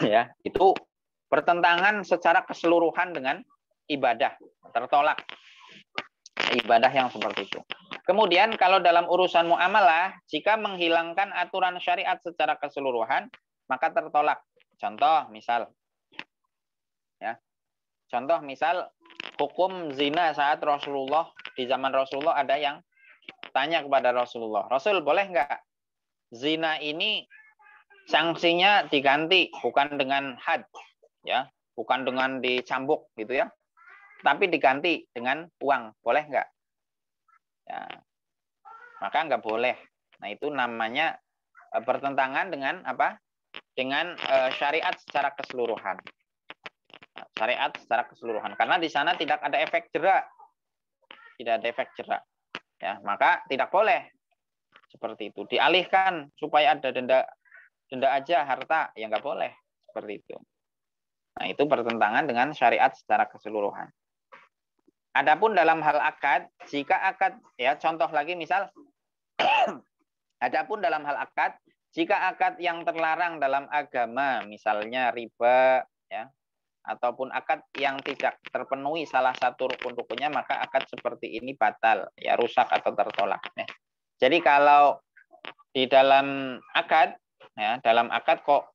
Ya, itu bertentangan secara keseluruhan dengan ibadah, tertolak ibadah yang seperti itu. Kemudian kalau dalam urusan muamalah, jika menghilangkan aturan syariat secara keseluruhan, maka tertolak. Contoh misal, ya, contoh misal hukum zina saat Rasulullah, di zaman Rasulullah ada yang tanya kepada Rasulullah, Rasul boleh nggak zina ini sanksinya diganti bukan dengan had, ya, bukan dengan dicambuk gitu ya, tapi diganti dengan uang, boleh nggak? Ya, maka nggak boleh. Nah itu namanya bertentangan dengan apa? Dengan syariat secara keseluruhan. Syariat secara keseluruhan. Karena di sana tidak ada efek jera, tidak ada efek jera. Ya, maka tidak boleh seperti itu. Dialihkan supaya ada denda aja harta, ya nggak boleh seperti itu. Nah itu bertentangan dengan syariat secara keseluruhan. Adapun dalam hal akad, jika akad, ya contoh lagi misal, adapun dalam hal akad, jika akad yang terlarang dalam agama, misalnya riba, ya, ataupun akad yang tidak terpenuhi salah satu rukun-rukunnya, maka akad seperti ini batal, ya rusak atau tertolak. Ya. Jadi kalau di dalam akad, ya dalam akad kok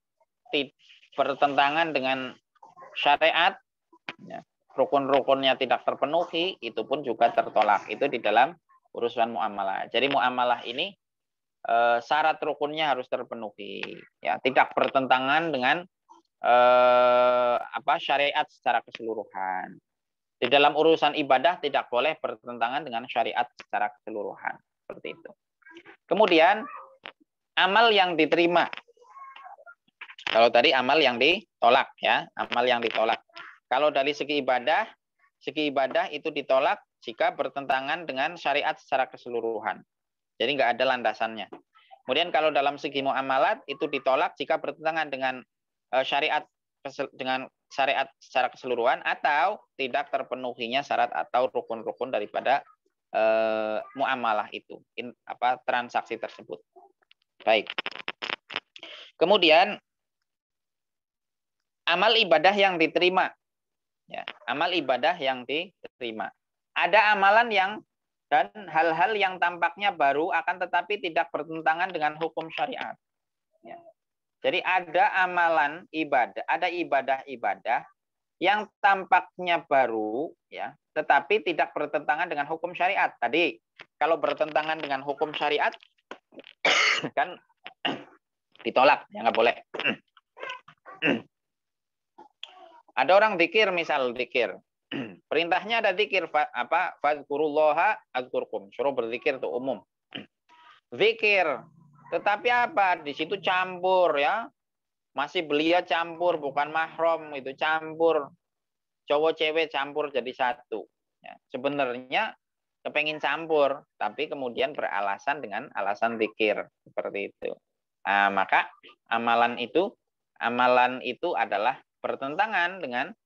bertentangan dengan syariat, ya, rukun-rukunnya tidak terpenuhi, itu pun juga tertolak. Itu di dalam urusan muamalah. Jadi muamalah ini syarat rukunnya harus terpenuhi, ya, tidak bertentangan dengan syariat secara keseluruhan. Di dalam urusan ibadah tidak boleh bertentangan dengan syariat secara keseluruhan, seperti itu. Kemudian amal yang diterima. Kalau tadi amal yang ditolak, ya, amal yang ditolak. Kalau dari segi ibadah itu ditolak jika bertentangan dengan syariat secara keseluruhan. Jadi nggak ada landasannya. Kemudian kalau dalam segi muamalat itu ditolak jika bertentangan dengan syariat secara keseluruhan atau tidak terpenuhinya syarat atau rukun-rukun daripada muamalah itu, transaksi tersebut. Baik. Kemudian amal ibadah yang diterima. Ya, amal ibadah yang diterima. Ada amalan yang dan hal-hal yang tampaknya baru akan tetapi tidak bertentangan dengan hukum syariat. Ya. Jadi ada amalan ibadah, ada ibadah-ibadah yang tampaknya baru, ya, tetapi tidak bertentangan dengan hukum syariat. Tadi kalau bertentangan dengan hukum syariat kan ditolak, ya nggak boleh. Ada orang zikir, misal zikir. Perintahnya ada zikir, fadzkurullaha azkurkum. Suruh berzikir itu umum. Zikir. Tetapi apa? Di situ campur, ya. Masih belia campur, bukan mahram, itu campur. Cowok cewek campur jadi satu. Ya. Sebenarnya kepengen campur, tapi kemudian beralasan dengan alasan zikir. Seperti itu. Nah, maka amalan itu adalah bertentangan dengan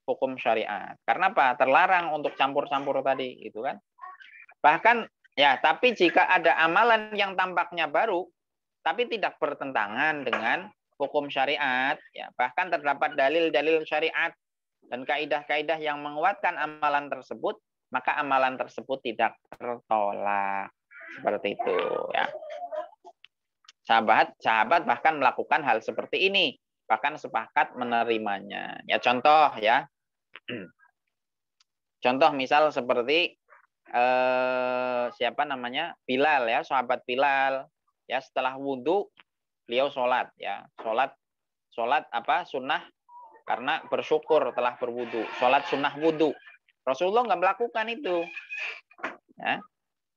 hukum syariat. Karena apa? Terlarang untuk campur-campur tadi, gitu kan? Bahkan ya, tapi jika ada amalan yang tampaknya baru, tapi tidak bertentangan dengan hukum syariat, ya, bahkan terdapat dalil-dalil syariat dan kaidah-kaidah yang menguatkan amalan tersebut, maka amalan tersebut tidak tertolak. Seperti itu, ya. Sahabat bahkan melakukan hal seperti ini, bahkan sepakat menerimanya. Ya, contoh ya. Contoh misal seperti siapa namanya? Bilal ya, sahabat Bilal ya, setelah wudhu beliau sholat ya. Sholat apa? Sunnah karena bersyukur telah berwudhu. Sholat sunnah wudhu. Rasulullah nggak melakukan itu. Ya.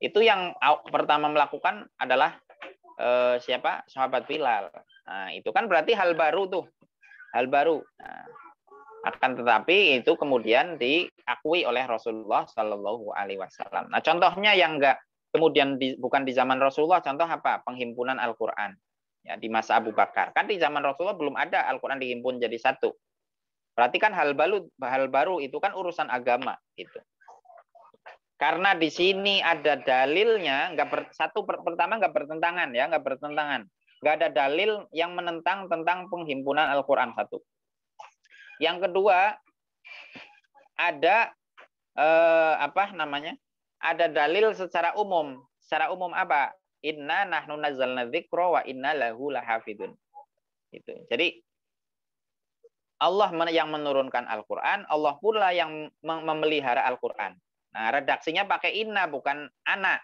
Itu yang pertama melakukan adalah siapa? Sahabat Bilal. Nah, itu kan berarti hal baru tuh. Hal baru. Nah, akan tetapi itu kemudian diakui oleh Rasulullah Shallallahu Alaihi Wasallam. Nah, contohnya yang enggak kemudian bukan di zaman Rasulullah, contoh apa? Penghimpunan Al-Quran ya, di masa Abu Bakar. Kan di zaman Rasulullah belum ada Al-Quran dihimpun jadi satu. Berarti kan hal baru itu kan urusan agama gitu. Karena di sini ada dalilnya, pertama nggak bertentangan ya, nggak bertentangan, nggak ada dalil yang menentang tentang penghimpunan Al-Quran satu. Yang kedua ada apa namanya? Ada dalil secara umum. Secara umum apa? Inna nahnu nazzalna dzikra wa inna lahu lahafidun. Itu. Jadi Allah yang menurunkan Al-Quran, Allah pula yang memelihara Al-Quran. Nah, redaksinya pakai inna, bukan anak.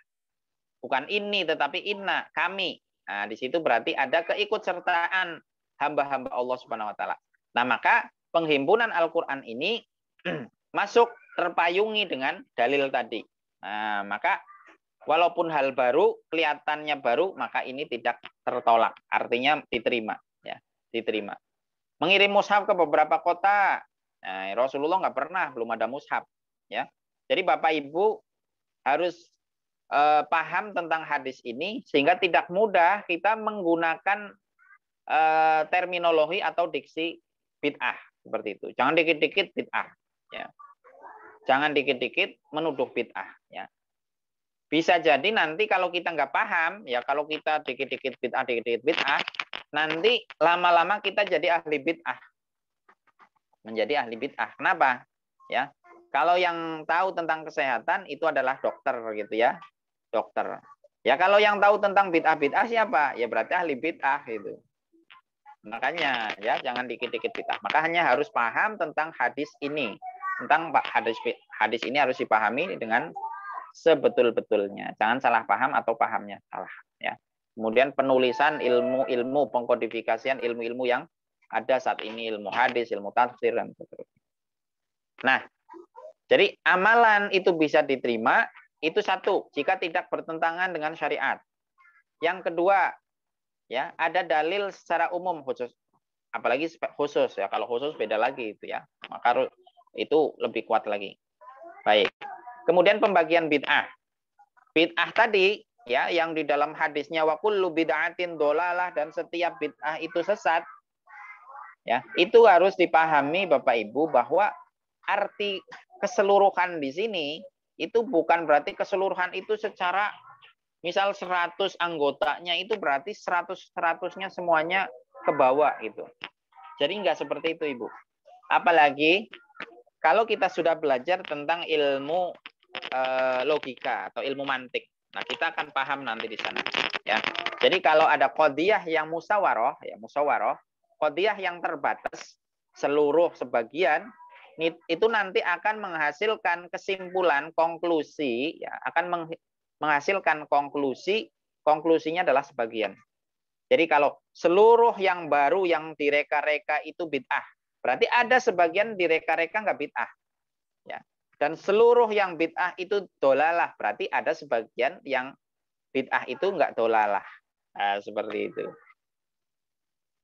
Bukan ini, tetapi inna, kami. Nah, di situ berarti ada keikutsertaan hamba-hamba Allah Subhanahu wa taala. Nah, maka penghimpunan Al-Quran ini masuk terpayungi dengan dalil tadi. Nah, maka walaupun hal baru, kelihatannya baru, maka ini tidak tertolak. Artinya diterima. Ya, diterima. Mengirim mushaf ke beberapa kota. Nah, Rasulullah nggak pernah, belum ada mushaf. Ya. Jadi Bapak Ibu harus paham tentang hadis ini sehingga tidak mudah kita menggunakan terminologi atau diksi bid'ah seperti itu. Jangan dikit-dikit bid'ah. Ya. Jangan dikit-dikit menuduh bid'ah. Ya. Bisa jadi nanti kalau kita nggak paham, ya kalau kita dikit-dikit bid'ah, nanti lama-lama kita jadi ahli bid'ah. Menjadi ahli bid'ah. Kenapa? Ya. Kalau yang tahu tentang kesehatan itu adalah dokter gitu ya. Dokter. Ya kalau yang tahu tentang bid'ah siapa? Ya berarti ahli bid'ah gitu. Makanya ya jangan dikit-dikit bid'ah. Makanya harus paham tentang hadis ini. Tentang hadis ini harus dipahami dengan sebetul-betulnya. Jangan salah paham atau pahamnya salah ya. Kemudian penulisan ilmu pengkodifikasian ilmu-ilmu yang ada saat ini, ilmu hadis, ilmu tafsir dan seterusnya. Nah, jadi amalan itu bisa diterima, itu satu, jika tidak bertentangan dengan syariat. Yang kedua, ya ada dalil secara umum khusus, apalagi khusus ya. Kalau khusus beda lagi itu ya, maka itu lebih kuat lagi. Baik. Kemudian pembagian bid'ah. Bid'ah tadi ya yang di dalam hadisnya wa kullu bid'atin dhalalah, dan setiap bid'ah itu sesat. Ya, itu harus dipahami Bapak Ibu bahwa arti keseluruhan di sini itu bukan berarti keseluruhan itu secara misal 100 anggotanya itu berarti 100-100-nya semuanya ke bawah gitu. Jadi enggak seperti itu Ibu. Apalagi kalau kita sudah belajar tentang ilmu logika atau ilmu mantik. Nah, kita akan paham nanti di sana ya. Jadi kalau ada qadhiyah yang musyawarah, qadhiyah yang terbatas seluruh sebagian itu nanti akan menghasilkan kesimpulan, konklusi, ya, akan menghasilkan konklusinya adalah sebagian. Jadi kalau seluruh yang baru yang direka-reka itu bid'ah, berarti ada sebagian direka-reka nggak bid'ah. Ya. Dan seluruh yang bid'ah itu dolalah, berarti ada sebagian yang bid'ah itu nggak dolalah. Nah, seperti itu.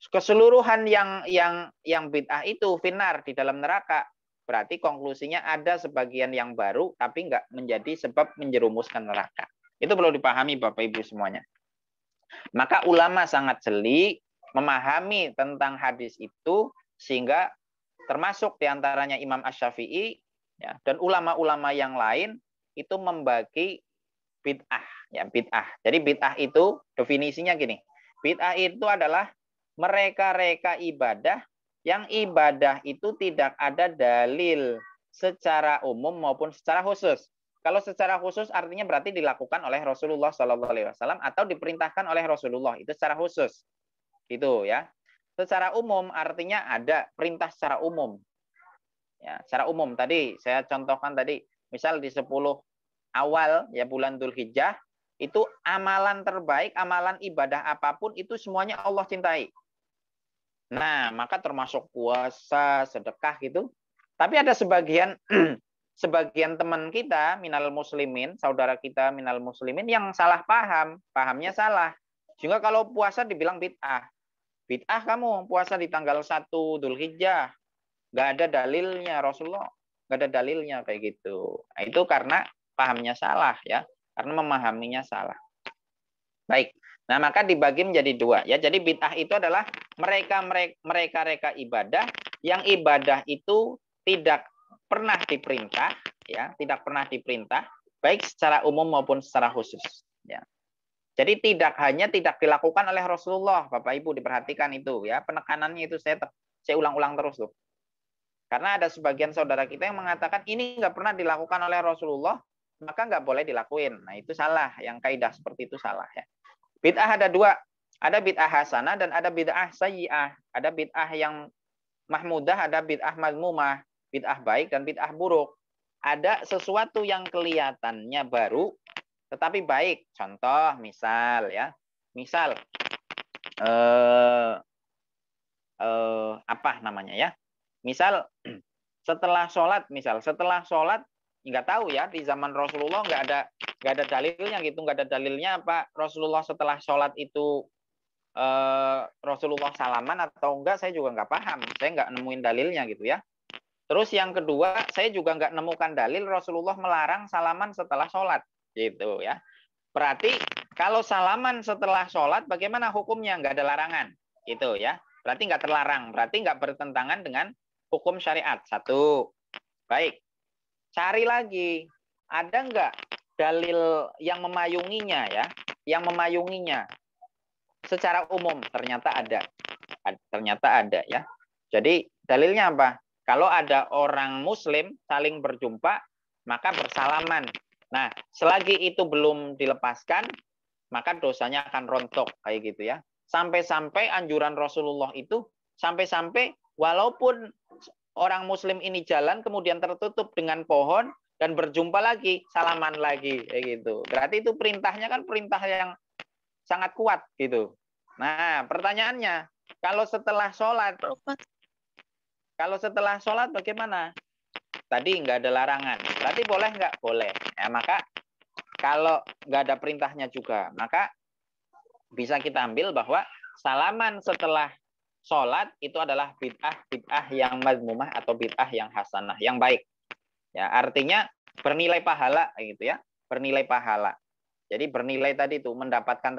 Keseluruhan yang bid'ah itu finar di dalam neraka, berarti konklusinya ada sebagian yang baru tapi nggak menjadi sebab menjerumuskan neraka. Itu perlu dipahami Bapak Ibu semuanya. Maka ulama sangat jeli memahami tentang hadis itu sehingga termasuk diantaranya Imam Asy-Syafi'i ya, dan ulama-ulama yang lain itu membagi bid'ah. Ya, bid'ah. Jadi bid'ah itu definisinya gini. Bid'ah itu adalah mereka-reka ibadah yang ibadah itu tidak ada dalil secara umum maupun secara khusus. Kalau secara khusus artinya berarti dilakukan oleh Rasulullah SAW atau diperintahkan oleh Rasulullah, itu secara khusus. Gitu ya. Secara umum artinya ada perintah secara umum. Ya, secara umum tadi saya contohkan tadi, misal di 10 awal ya bulan Dzulhijjah itu amalan terbaik, amalan ibadah apapun itu semuanya Allah cintai. Nah, maka termasuk puasa, sedekah gitu. Tapi ada sebagian sebagian teman kita minal muslimin, saudara kita minal muslimin yang salah paham, pahamnya salah. Sehingga kalau puasa dibilang bid'ah. Bid'ah kamu puasa di tanggal 1 Dzulhijjah. Nggak ada dalilnya Rasulullah. Nggak ada dalilnya kayak gitu. Nah, itu karena pahamnya salah ya. Karena memahaminya salah. Baik. Nah, maka dibagi menjadi dua ya. Jadi bid'ah itu adalah mereka ibadah yang ibadah itu tidak pernah diperintah ya, tidak pernah diperintah baik secara umum maupun secara khusus ya. Jadi tidak hanya tidak dilakukan oleh Rasulullah, Bapak Ibu diperhatikan itu ya, penekanannya itu saya ulang-ulang terus loh. Karena ada sebagian saudara kita yang mengatakan ini nggak pernah dilakukan oleh Rasulullah, maka nggak boleh dilakuin. Nah itu salah, yang kaidah seperti itu salah ya. Bid'ah ada dua, ada bid'ah hasanah dan ada bid'ah sayyi'ah. Ada bid'ah yang mahmudah, ada bid'ah mazmumah, bid'ah baik dan bid'ah buruk. Ada sesuatu yang kelihatannya baru tetapi baik. Contoh misal ya, misal apa namanya ya? Misal setelah sholat, nggak tahu ya di zaman Rasulullah nggak ada dalilnya gitu, nggak ada dalilnya apa Rasulullah setelah sholat itu Rasulullah salaman atau enggak, saya juga nggak paham, saya nggak nemuin dalilnya gitu ya. Terus yang kedua, saya juga nggak nemukan dalil Rasulullah melarang salaman setelah sholat gitu ya. Berarti kalau salaman setelah sholat bagaimana hukumnya? Nggak ada larangan gitu ya. Berarti nggak terlarang, berarti nggak bertentangan dengan hukum syariat. Satu. Baik. Cari lagi, ada nggak dalil yang memayunginya ya? Yang memayunginya secara umum ternyata ada. Ternyata ada ya. Jadi dalilnya apa? Kalau ada orang muslim saling berjumpa, maka bersalaman. Nah, selagi itu belum dilepaskan, maka dosanya akan rontok kayak gitu ya. Sampai-sampai anjuran Rasulullah itu, sampai-sampai walaupun orang muslim ini jalan kemudian tertutup dengan pohon dan berjumpa lagi, salaman lagi kayak gitu. Berarti itu perintahnya kan perintah yang sangat kuat gitu. Nah, pertanyaannya, kalau setelah sholat bagaimana? Tadi nggak ada larangan. Berarti boleh nggak? Boleh. Ya, maka kalau nggak ada perintahnya juga, maka bisa kita ambil bahwa salaman setelah sholat itu adalah bid'ah yang mazmumah atau bid'ah yang hasanah, yang baik. Ya, artinya bernilai pahala gitu ya, bernilai pahala. Jadi bernilai tadi itu mendapatkan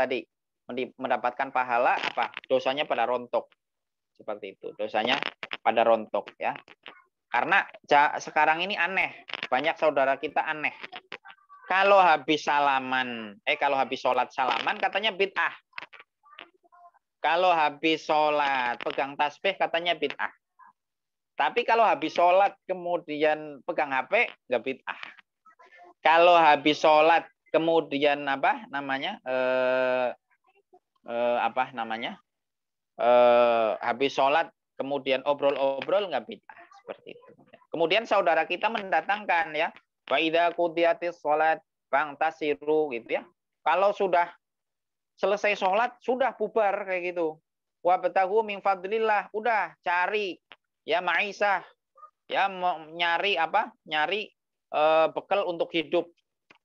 pahala apa? Dosanya pada rontok. Seperti itu. Dosanya pada rontok ya. Karena sekarang ini aneh, banyak saudara kita aneh. Kalau habis sholat salaman katanya bid'ah. Kalau habis sholat pegang tasbih katanya bid'ah. Tapi kalau habis sholat kemudian pegang HP nggak bid'ah. Kalau habis sholat kemudian habis sholat kemudian obrol-obrol nggak bid'ah seperti itu. Kemudian saudara kita mendatangkan ya, wa idza qudiyatis sholat fangtasiru gitu ya. Kalau sudah selesai sholat sudah bubar kayak gitu. Wabtahu min fadlillah, udah cari ya maisah, ya nyari bekal untuk hidup.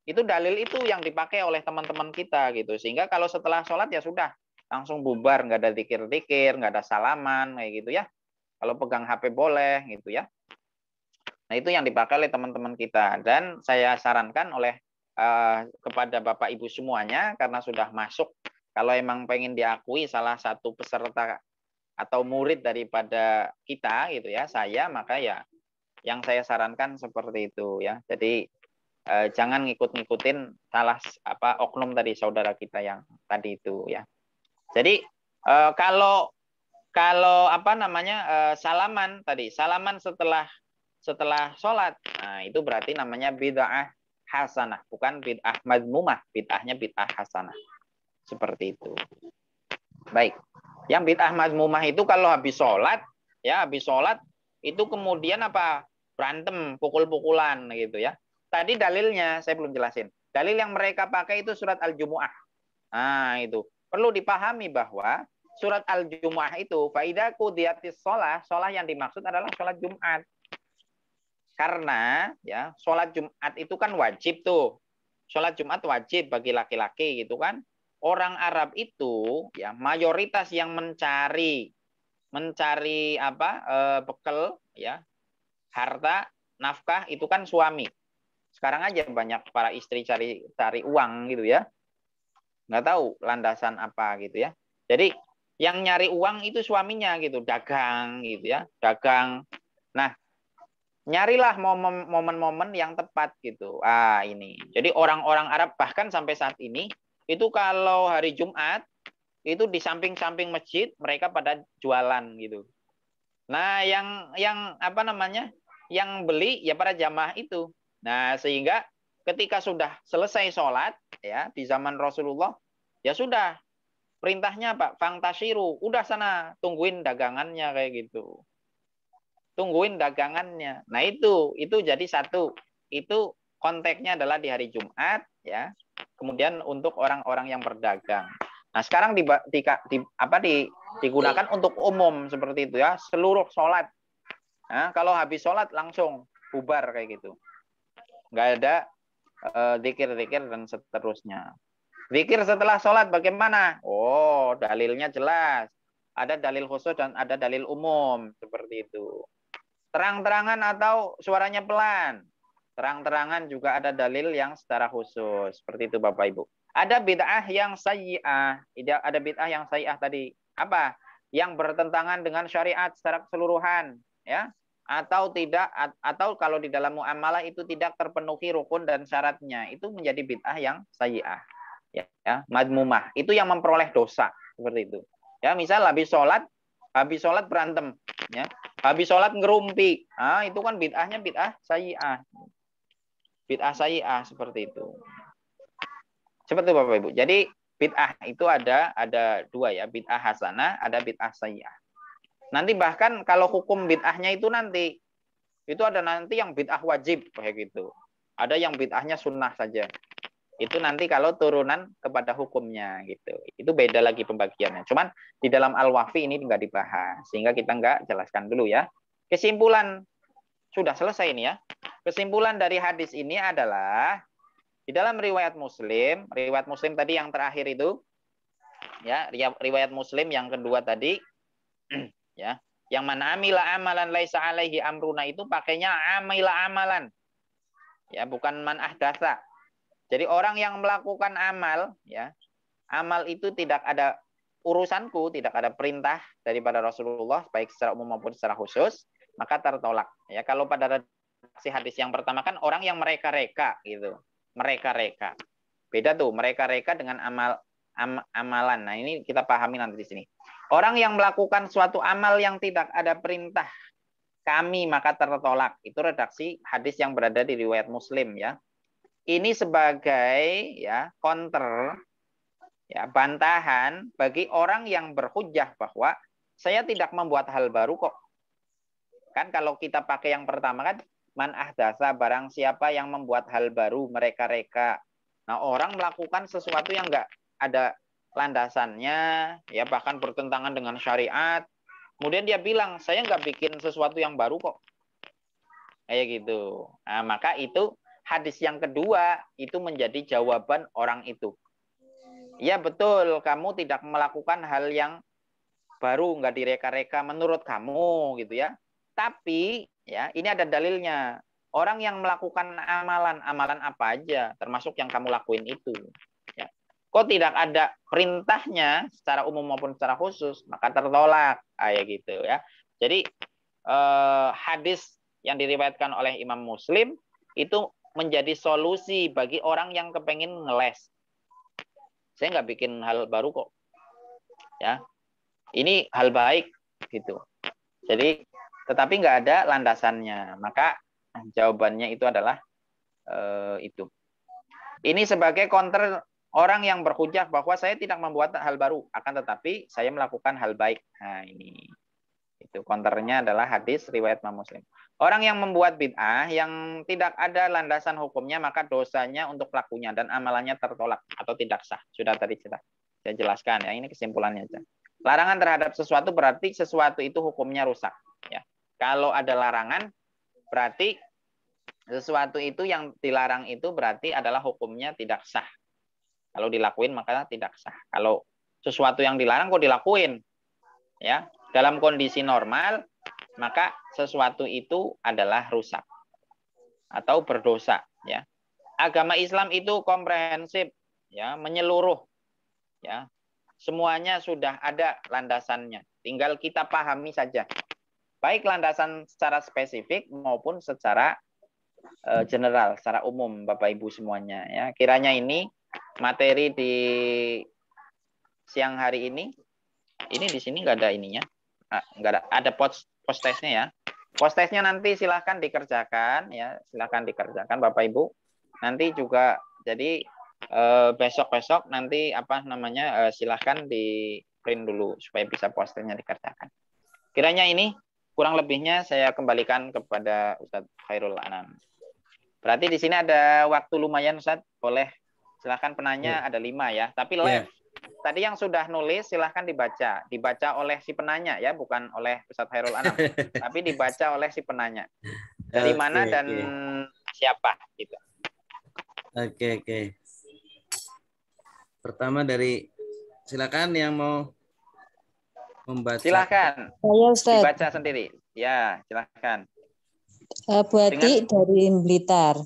Itu dalil itu yang dipakai oleh teman-teman kita gitu. Sehingga kalau setelah sholat ya sudah langsung bubar, nggak ada zikir-zikir, nggak ada salaman kayak gitu ya. Kalau pegang HP boleh gitu ya. Nah itu yang dipakai oleh teman-teman kita, dan saya sarankan kepada Bapak Ibu semuanya karena sudah masuk, kalau emang pengen diakui salah satu peserta atau murid daripada kita gitu ya, maka ya yang saya sarankan seperti itu ya. Jadi jangan ngikut-ngikutin salah oknum tadi saudara kita yang tadi itu ya. Jadi kalau salaman tadi, salaman setelah sholat, nah itu berarti namanya bid'ah hasanah, bukan bid'ah madmumah, bid'ahnya bid'ah hasanah. Seperti itu. Baik. Yang bid'ah madmumah itu kalau habis sholat itu kemudian berantem, pukul-pukulan gitu ya. Tadi dalilnya saya belum jelasin. Dalil yang mereka pakai itu surat Al-Jumu'ah. Nah, itu. Perlu dipahami bahwa surat Al-Jumu'ah itu faida qudiyatis shalah yang dimaksud adalah sholat Jumat. Karena ya, sholat Jumat itu kan wajib tuh. Sholat Jumat wajib bagi laki-laki gitu kan. Orang Arab itu ya mayoritas yang mencari bekal ya, harta, nafkah itu kan suami. Sekarang aja banyak para istri cari uang gitu ya. Nggak tahu landasan apa gitu ya. Jadi yang nyari uang itu suaminya gitu, dagang gitu ya, dagang. Nah, nyarilah momen-momen yang tepat gitu. Ini. Jadi orang-orang Arab bahkan sampai saat ini itu kalau hari Jumat itu di samping-samping masjid mereka pada jualan gitu. Nah, yang yang beli ya para jamaah itu. Nah, sehingga ketika sudah selesai sholat ya di zaman Rasulullah ya sudah perintahnya fangtasiru, udah sana tungguin dagangannya kayak gitu. Tungguin dagangannya. Nah, itu jadi satu. Itu konteksnya adalah di hari Jumat ya. Kemudian untuk orang-orang yang berdagang. Nah, sekarang digunakan untuk umum seperti itu ya, seluruh sholat. Nah, kalau habis sholat langsung bubar kayak gitu. Nggak ada zikir-zikir dan seterusnya. Zikir setelah sholat bagaimana? Oh, dalilnya jelas. Ada dalil khusus dan ada dalil umum seperti itu. Terang-terangan atau suaranya pelan. Terang-terangan juga ada dalil yang secara khusus. Seperti itu Bapak Ibu. Ada bid'ah yang sayyi'ah. Ada bid'ah yang sayyi'ah tadi. Apa? Yang bertentangan dengan syariat secara keseluruhan. Ya. Atau tidak, atau kalau di dalam muamalah itu tidak terpenuhi rukun dan syaratnya. Itu menjadi bid'ah yang sayyi'ah. Ya, madmumah. Itu yang memperoleh dosa. Seperti itu. Ya, misal habis sholat berantem. Ya. Habis sholat ngerumpi. Itu kan bid'ahnya bid'ah sayyi'ah. Bid'ah sayyi'ah seperti itu. Seperti itu Bapak Ibu. Jadi bid'ah itu ada dua ya, bid'ah hasanah, ada bid'ah sayyi'ah. Nanti bahkan kalau hukum bid'ahnya itu nanti itu ada nanti yang bid'ah wajib kayak gitu. Ada yang bid'ahnya sunnah saja. Itu nanti kalau turunan kepada hukumnya gitu. Itu beda lagi pembagiannya. Cuman di dalam Al-Wafi ini nggak dibahas, sehingga kita nggak jelaskan dulu ya. Kesimpulan sudah selesai ini ya. Kesimpulan dari hadis ini adalah di dalam riwayat Muslim tadi yang terakhir itu, ya riwayat Muslim yang kedua tadi, ya yang mana amila amalan laisa alaihi amruna itu pakainya amila amalan, ya bukan man ahdatsa. Jadi orang yang melakukan amal, ya amal itu tidak ada urusanku, tidak ada perintah daripada Rasulullah baik secara umum maupun secara khusus, maka tertolak. Ya kalau pada redaksi hadis yang pertama kan orang yang mereka-reka gitu. Mereka-reka. Beda tuh, mereka-reka dengan amalan. Nah, ini kita pahami nanti di sini. Orang yang melakukan suatu amal yang tidak ada perintah kami maka tertolak. Itu redaksi hadis yang berada di riwayat Muslim ya. Ini sebagai ya counter ya bantahan bagi orang yang berhujjah bahwa saya tidak membuat hal baru kok. Kan kalau kita pakai yang pertama kan man ahdasa, barang siapa yang membuat hal baru mereka-reka. Nah, orang melakukan sesuatu yang enggak ada landasannya, ya bahkan bertentangan dengan syariat. Kemudian dia bilang, saya enggak bikin sesuatu yang baru kok. Kayak gitu. Nah, maka itu hadis yang kedua itu menjadi jawaban orang itu. Ya betul, kamu tidak melakukan hal yang baru, enggak direka-reka menurut kamu gitu ya. Tapi ya ini ada dalilnya. Orang yang melakukan amalan apa aja, termasuk yang kamu lakuin itu. Ya. Kok tidak ada perintahnya secara umum maupun secara khusus, maka tertolak. Kayak gitu ya. Jadi hadis yang diriwayatkan oleh Imam Muslim itu menjadi solusi bagi orang yang kepengen ngeles. Saya nggak bikin hal baru kok. Ya, ini hal baik gitu. Jadi, tetapi nggak ada landasannya. Maka jawabannya itu adalah itu. Ini sebagai counter orang yang berhujah bahwa saya tidak membuat hal baru, akan tetapi saya melakukan hal baik. Nah, ini. Itu counternya adalah hadis riwayat Imam Muslim. Orang yang membuat bid'ah yang tidak ada landasan hukumnya, maka dosanya untuk pelakunya dan amalannya tertolak atau tidak sah. Sudah tadi saya jelaskan ya, ini kesimpulannya aja. Larangan terhadap sesuatu berarti sesuatu itu hukumnya rusak. Ya. Kalau ada larangan, berarti sesuatu itu yang dilarang itu berarti adalah hukumnya tidak sah. Kalau dilakuin maka tidak sah. Kalau sesuatu yang dilarang kok dilakuin, ya dalam kondisi normal, maka sesuatu itu adalah rusak atau berdosa. Ya, agama Islam itu komprehensif, ya menyeluruh, ya semuanya sudah ada landasannya. Tinggal kita pahami saja, baik landasan secara spesifik maupun secara general, secara umum, Bapak Ibu semuanya. Ya, kiranya ini materi di siang hari ini di sini nggak ada ininya. Nggak ada post testnya ya. Post testnya nanti silahkan dikerjakan ya, silahkan dikerjakan Bapak Ibu. Nanti juga jadi besok nanti silahkan di print dulu supaya bisa post testnya dikerjakan. Kiranya ini kurang lebihnya saya kembalikan kepada Ustadz Khairul Anam. Berarti di sini ada waktu lumayan Ustadz, boleh silahkan penanya ada 5 ya, tapi live. Tadi yang sudah nulis silahkan dibaca oleh si penanya ya, bukan oleh Ustadz Khairul Anam, tapi dibaca oleh si penanya. Dari mana dan siapa gitu. Oke. Pertama dari silakan yang mau membaca. Silakan. Saya Ustaz. Dibaca sendiri. Ya, silakan. Bu Ati dari Blitar.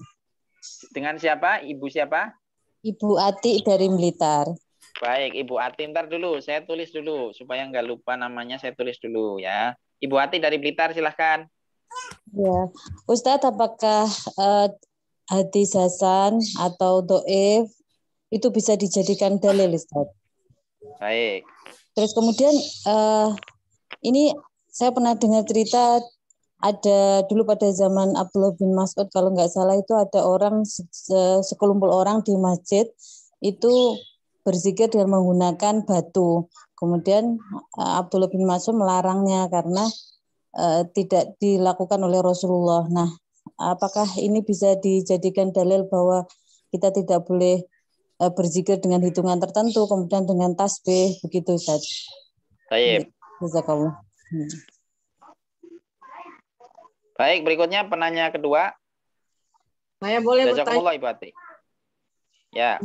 Dengan siapa? Ibu siapa? Ibu Ati dari Blitar. Baik, Ibu Ati, ntar dulu saya tulis dulu supaya nggak lupa namanya, saya tulis dulu ya. Ibu Ati dari Blitar, silahkan. Ya, Ustadz, apakah hadis hasan atau doif itu bisa dijadikan dalil, Ustadz? Baik. Terus kemudian ini saya pernah dengar cerita ada dulu pada zaman Abdullah bin Mas'ud, kalau nggak salah itu ada orang sekelompok orang di masjid itu berzikir dengan menggunakan batu. Kemudian Abdullah bin Mas'ud melarangnya karena tidak dilakukan oleh Rasulullah. Nah, apakah ini bisa dijadikan dalil bahwa kita tidak boleh berzikir dengan hitungan tertentu, kemudian dengan tasbih, begitu Ustaz? Baik. Jazakallah. Baik, berikutnya penanya kedua. Saya boleh bertanya. Ibu Ati. Ya.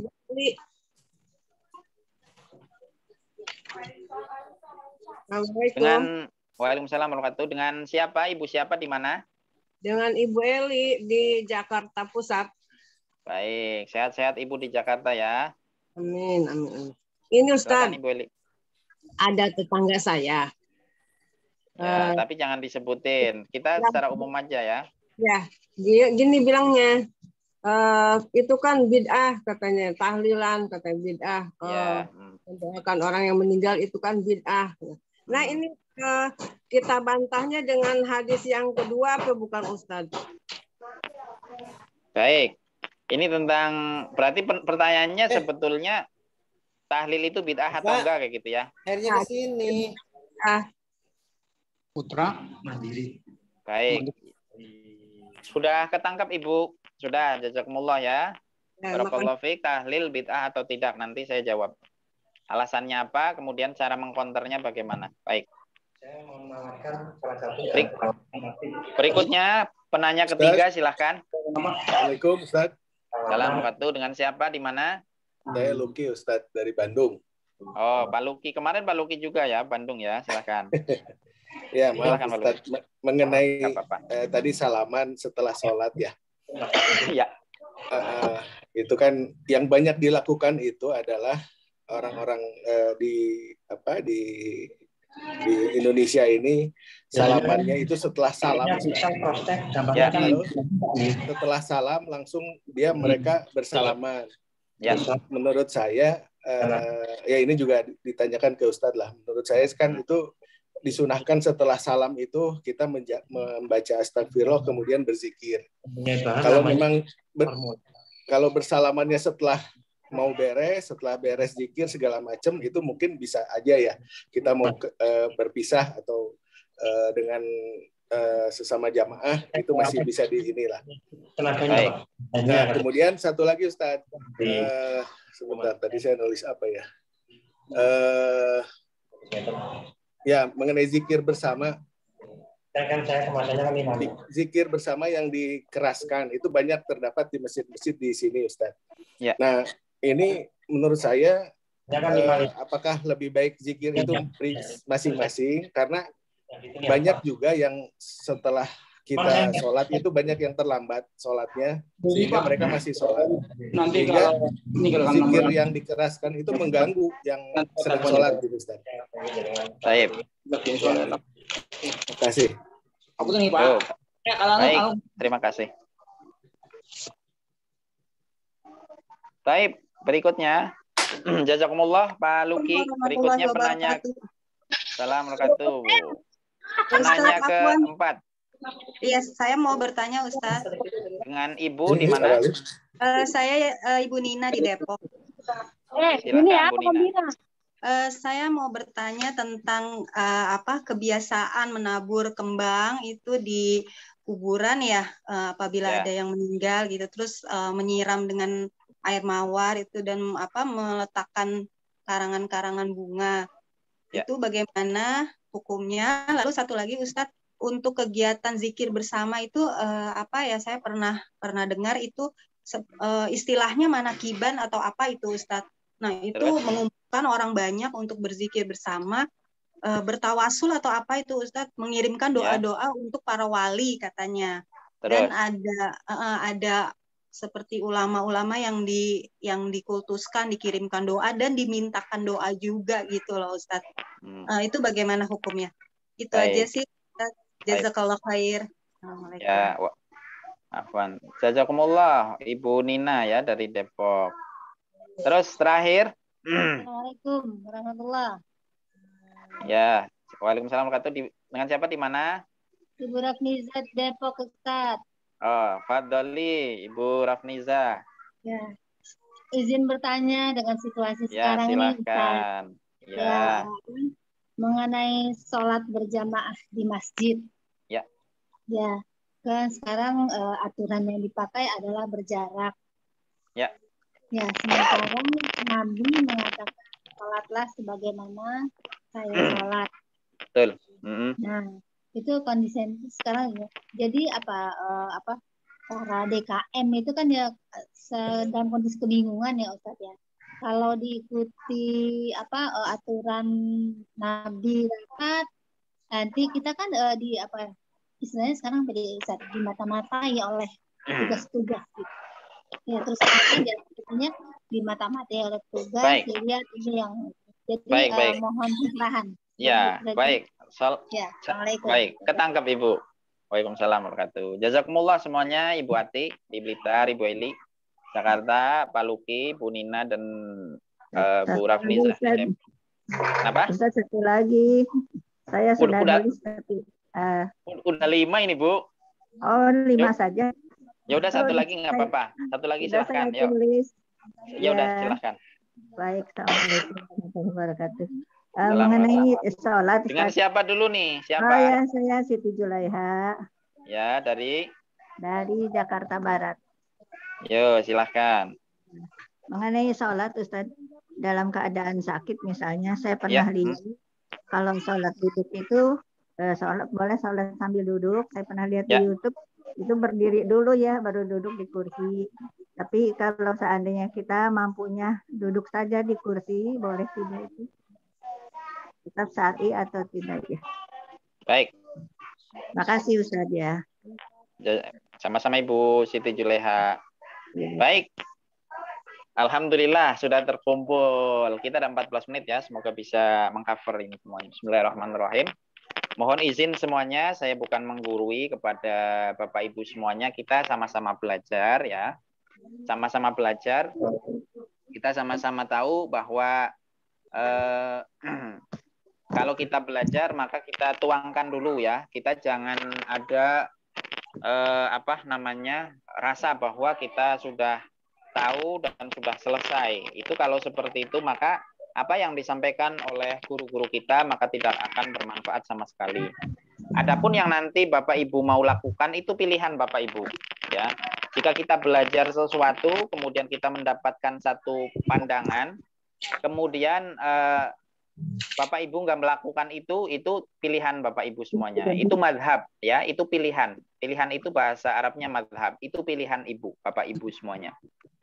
Dengan Waalaikumsalam warahmatullahi wabarakatuh. Dengan siapa? Ibu siapa di mana? Dengan Ibu Eli di Jakarta Pusat. Baik, sehat-sehat Ibu di Jakarta ya. Amin. Ini Ustaz, Ibu Eli. ada tetangga saya. Ya, tapi jangan disebutin. Kita secara umum aja ya. Ya, dia gini bilangnya. Itu kan bid'ah katanya, tahlilan katanya bid'ah. Mendoakan orang yang meninggal itu kan bid'ah. Nah, ini kita bantahnya dengan hadis yang kedua apa bukan Ustaz? Baik. Ini tentang, berarti pertanyaannya sebetulnya tahlil itu bid'ah atau enggak kayak gitu ya? Akhirnya ke sini. Putra Mandiri. Baik. Sudah ketangkap Ibu? Sudah, jazakumullah ya. Barakallahu fiik, tahlil bid'ah atau tidak, nanti saya jawab. Alasannya apa, kemudian cara mengkonternya bagaimana. Baik. Saya mau menawarkan salah satu. Berikutnya penanya ketiga, silahkan. Assalamualaikum Ustaz. Assalamualaikum. Dengan siapa, di mana? Saya Luki Ustaz dari Bandung. Oh, Pak Luki. Kemarin Pak Luki juga ya, Bandung ya, silahkan. Ya, maaf Ustaz, mengenai tadi salaman setelah sholat ya. Ya. Itu kan yang banyak dilakukan itu adalah orang-orang di Indonesia ini salamannya itu setelah salam. Ya. Lalu setelah salam langsung mereka bersalaman. Ya. Menurut saya ya ini juga ditanyakan ke Ustadz lah. Menurut saya kan itu disunahkan setelah salam itu kita membaca astagfirullah kemudian berzikir. Kalau memang kalau bersalamannya setelah setelah beres zikir segala macam itu mungkin bisa aja ya kita mau berpisah atau dengan sesama jamaah itu masih bisa di inilah. Nah, kemudian satu lagi Ustadz, sebentar tadi saya nulis apa ya? Ya mengenai zikir bersama. Zikir bersama yang dikeraskan itu banyak terdapat di masjid-masjid di sini Ustadz. Ya. Nah ini menurut saya apakah lebih baik zikir itu masing-masing karena banyak juga yang setelah kita sholat itu banyak yang terlambat sholatnya sehingga mereka masih sholat. Sehingga zikir yang dikeraskan itu mengganggu yang sedang sholat gitu Ustaz. Baik. Terima kasih. Baik, terima kasih. Baik, berikutnya. Jazakumullah Pak Luki. Berikutnya penanya. Assalamualaikum. Penanya keempat. Iya, saya mau bertanya Ustaz. Dengan Ibu di mana? Saya Ibu Nina di Depok. Silakan Bu Nina. Saya mau bertanya tentang kebiasaan menabur kembang itu di kuburan ya, apabila ada yang meninggal gitu, terus menyiram dengan air mawar itu dan meletakkan karangan-karangan bunga. Itu bagaimana hukumnya? Lalu satu lagi Ustadz, untuk kegiatan zikir bersama itu saya pernah dengar itu istilahnya manakiban atau apa itu Ustadz. Nah, itu mengumpulkan orang banyak untuk berzikir bersama, bertawasul atau apa itu Ustadz, mengirimkan doa-doa untuk para wali katanya. Dan ada seperti ulama-ulama yang dikultuskan, dikirimkan doa dan dimintakan doa juga gitu loh Ustadz. Itu bagaimana hukumnya? Itu aja sih. Jazakallah khair. Ya, afwan. Jazakumullah Ibu Nina ya dari Depok. Terus terakhir. Assalamualaikum warahmatullahi. Ya, waalaikumsalam warahmatullahi. Dengan siapa di mana? Ibu Rafniza Depok Ustaz. Oh, fadholi Ibu Rafniza. Ya. Izin bertanya dengan situasi sekarang silakan. Ini. Ya. Mengenai sholat berjamaah di masjid. Ya. Ya. Kan sekarang aturan yang dipakai adalah berjarak. Ya. Ya, sementara Nabi mengatakan sholatlah sebagaimana saya sholat. Betul. Nah, itu kondisi sekarang ya. Jadi para DKM itu kan ya dalam kondisi kebingungan ya Ustaz ya. Kalau diikuti aturan Nabi rapat, nanti kita kan istilahnya sekarang di mata-matai oleh tugas-tugas gitu. Ya, terus jadinya di mata-matai oleh tugas, dilihat ini yang jadi mohon pencerahan. Ya, baik. Assalamualaikum. Baik, ketangkap Ibu. Waalaikumsalam warahmatullahi wabarakatuh. Jazakumullah semuanya, Ibu Ati di Blitar, Ibu Eli Jakarta, Pak Luki, Bu Nina dan Bu Rafniza. Kenapa? Ustaz, satu lagi. Saya sudah nulis tapi udah 5 ini, Bu. Oh, 5 saja. Ya udah satu lagi nggak apa-apa. Satu lagi silahkan. Ya udah silahkan. Baik, assalamualaikum warahmatullahi wabarakatuh. Mengenai sholat. Dengan siapa dulu nih? Siapa? Oh ya, saya Siti Julaiha. Ya, dari Jakarta Barat. Yo, silahkan. Mengenai sholat, Ustaz, dalam keadaan sakit misalnya, saya pernah lihat kalau sholat duduk itu boleh sholat sambil duduk. Saya pernah lihat di YouTube. Itu berdiri dulu ya, baru duduk di kursi. Tapi kalau seandainya kita mampunya duduk saja di kursi, boleh tidak itu? Tetap syar'i atau tidak ya? Baik. Makasih Ustaz ya. Sama-sama Ibu Siti Julaiha. Baik. Alhamdulillah sudah terkumpul. Kita ada 14 menit ya, semoga bisa mengcover ini semuanya. Bismillahirrahmanirrahim. Mohon izin semuanya, saya bukan menggurui kepada Bapak Ibu semuanya. Kita sama-sama belajar ya. Sama-sama belajar. Kita sama-sama tahu bahwa kalau kita belajar maka kita tuangkan dulu ya. Kita jangan ada rasa bahwa kita sudah tahu dan sudah selesai. Itu kalau seperti itu maka apa yang disampaikan oleh guru-guru kita maka tidak akan bermanfaat sama sekali. Adapun yang nanti Bapak Ibu mau lakukan itu pilihan Bapak Ibu ya. Jika kita belajar sesuatu kemudian kita mendapatkan satu pandangan, kemudian Bapak Ibu nggak melakukan itu pilihan Bapak Ibu semuanya. Itu madhab ya, itu pilihan. Pilihan itu bahasa Arabnya madhab. Itu pilihan Ibu, Bapak Ibu semuanya.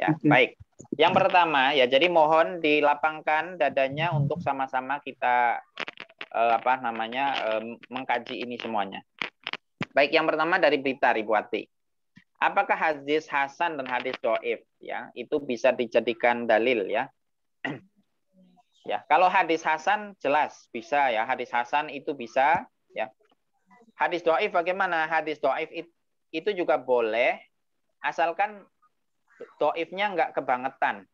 Ya, baik. Yang pertama ya, jadi mohon dilapangkan dadanya untuk sama-sama kita mengkaji ini semuanya. Baik, yang pertama dari berita Ribuati. Apakah hadis hasan dan hadis dhaif ya, itu bisa dijadikan dalil ya? Ya, kalau hadis hasan jelas bisa ya, hadis hasan itu bisa ya. Hadis dhaif bagaimana? Hadis dhaif itu juga boleh asalkan dhaifnya enggak kebangetan.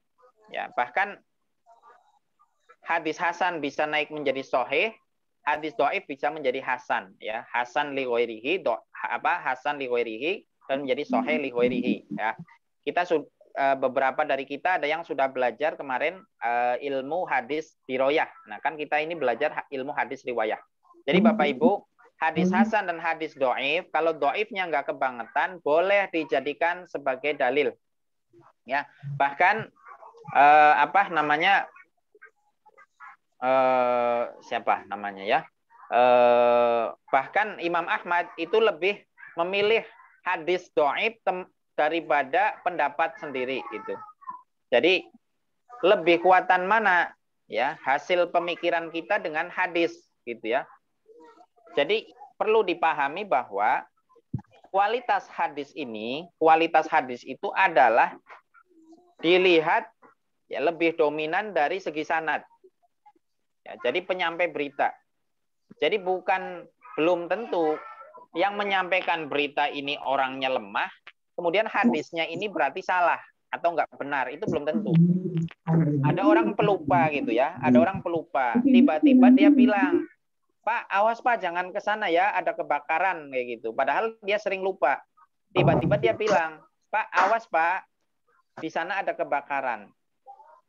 Ya, bahkan hadis hasan bisa naik menjadi sahih, hadis dhaif bisa menjadi hasan ya. Hasan li ghairihi, hasan li ghairihi dan menjadi sahih li ghairihi ya. Kita beberapa dari kita ada yang sudah belajar kemarin ilmu hadis riwayah. Nah, kan kita ini belajar ilmu hadis riwayah. Jadi Bapak Ibu, hadis hasan dan hadis dhaif, kalau dhaifnya enggak kebangetan, boleh dijadikan sebagai dalil. Ya, bahkan bahkan Imam Ahmad itu lebih memilih hadis dhaif daripada pendapat sendiri itu. Jadi lebih kuatan mana ya hasil pemikiran kita dengan hadis gitu ya. Jadi perlu dipahami bahwa kualitas hadis itu adalah dilihat ya lebih dominan dari segi sanad. Ya, jadi penyampai berita. Jadi belum tentu yang menyampaikan berita ini orangnya lemah, kemudian hadisnya ini berarti salah atau enggak benar, itu belum tentu. Ada orang pelupa gitu ya, ada orang pelupa. Tiba-tiba dia bilang, Pak, awas Pak, jangan ke sana ya, ada kebakaran kayak gitu. Padahal dia sering lupa. Tiba-tiba dia bilang, Pak, awas Pak, di sana ada kebakaran.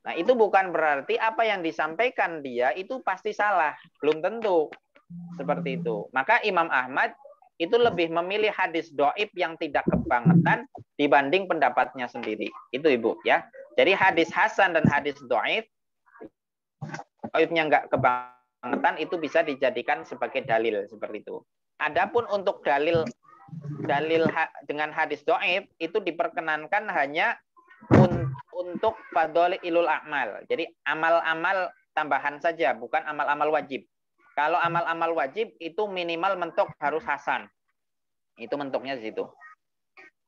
Nah, itu bukan berarti apa yang disampaikan dia itu pasti salah. Belum tentu. Seperti itu. Maka Imam Ahmad itu lebih memilih hadis dhaif yang tidak kebangetan dibanding pendapatnya sendiri. Itu Ibu ya. Jadi hadis hasan dan hadis dhaifnya enggak kebangetan itu bisa dijadikan sebagai dalil seperti itu. Adapun untuk dalil dengan hadis dhaif itu diperkenankan hanya untuk fadhailul a'mal. Jadi amal-amal tambahan saja, bukan amal-amal wajib. Kalau amal-amal wajib itu minimal mentok harus hasan. Itu mentoknya di situ.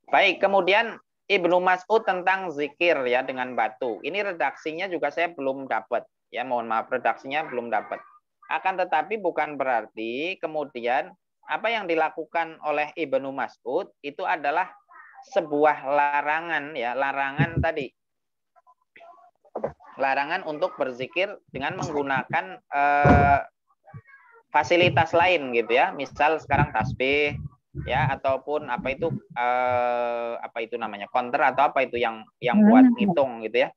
Baik, kemudian Ibnu Mas'ud tentang zikir ya dengan batu. Ini redaksinya juga saya belum dapat. Ya, mohon maaf redaksinya belum dapat. Akan tetapi bukan berarti kemudian apa yang dilakukan oleh Ibnu Mas'ud itu adalah sebuah larangan ya, larangan tadi. Larangan untuk berzikir dengan menggunakan fasilitas lain gitu ya. Misal sekarang tasbih ya ataupun apa itu namanya counter atau apa itu yang buat ngitung gitu ya.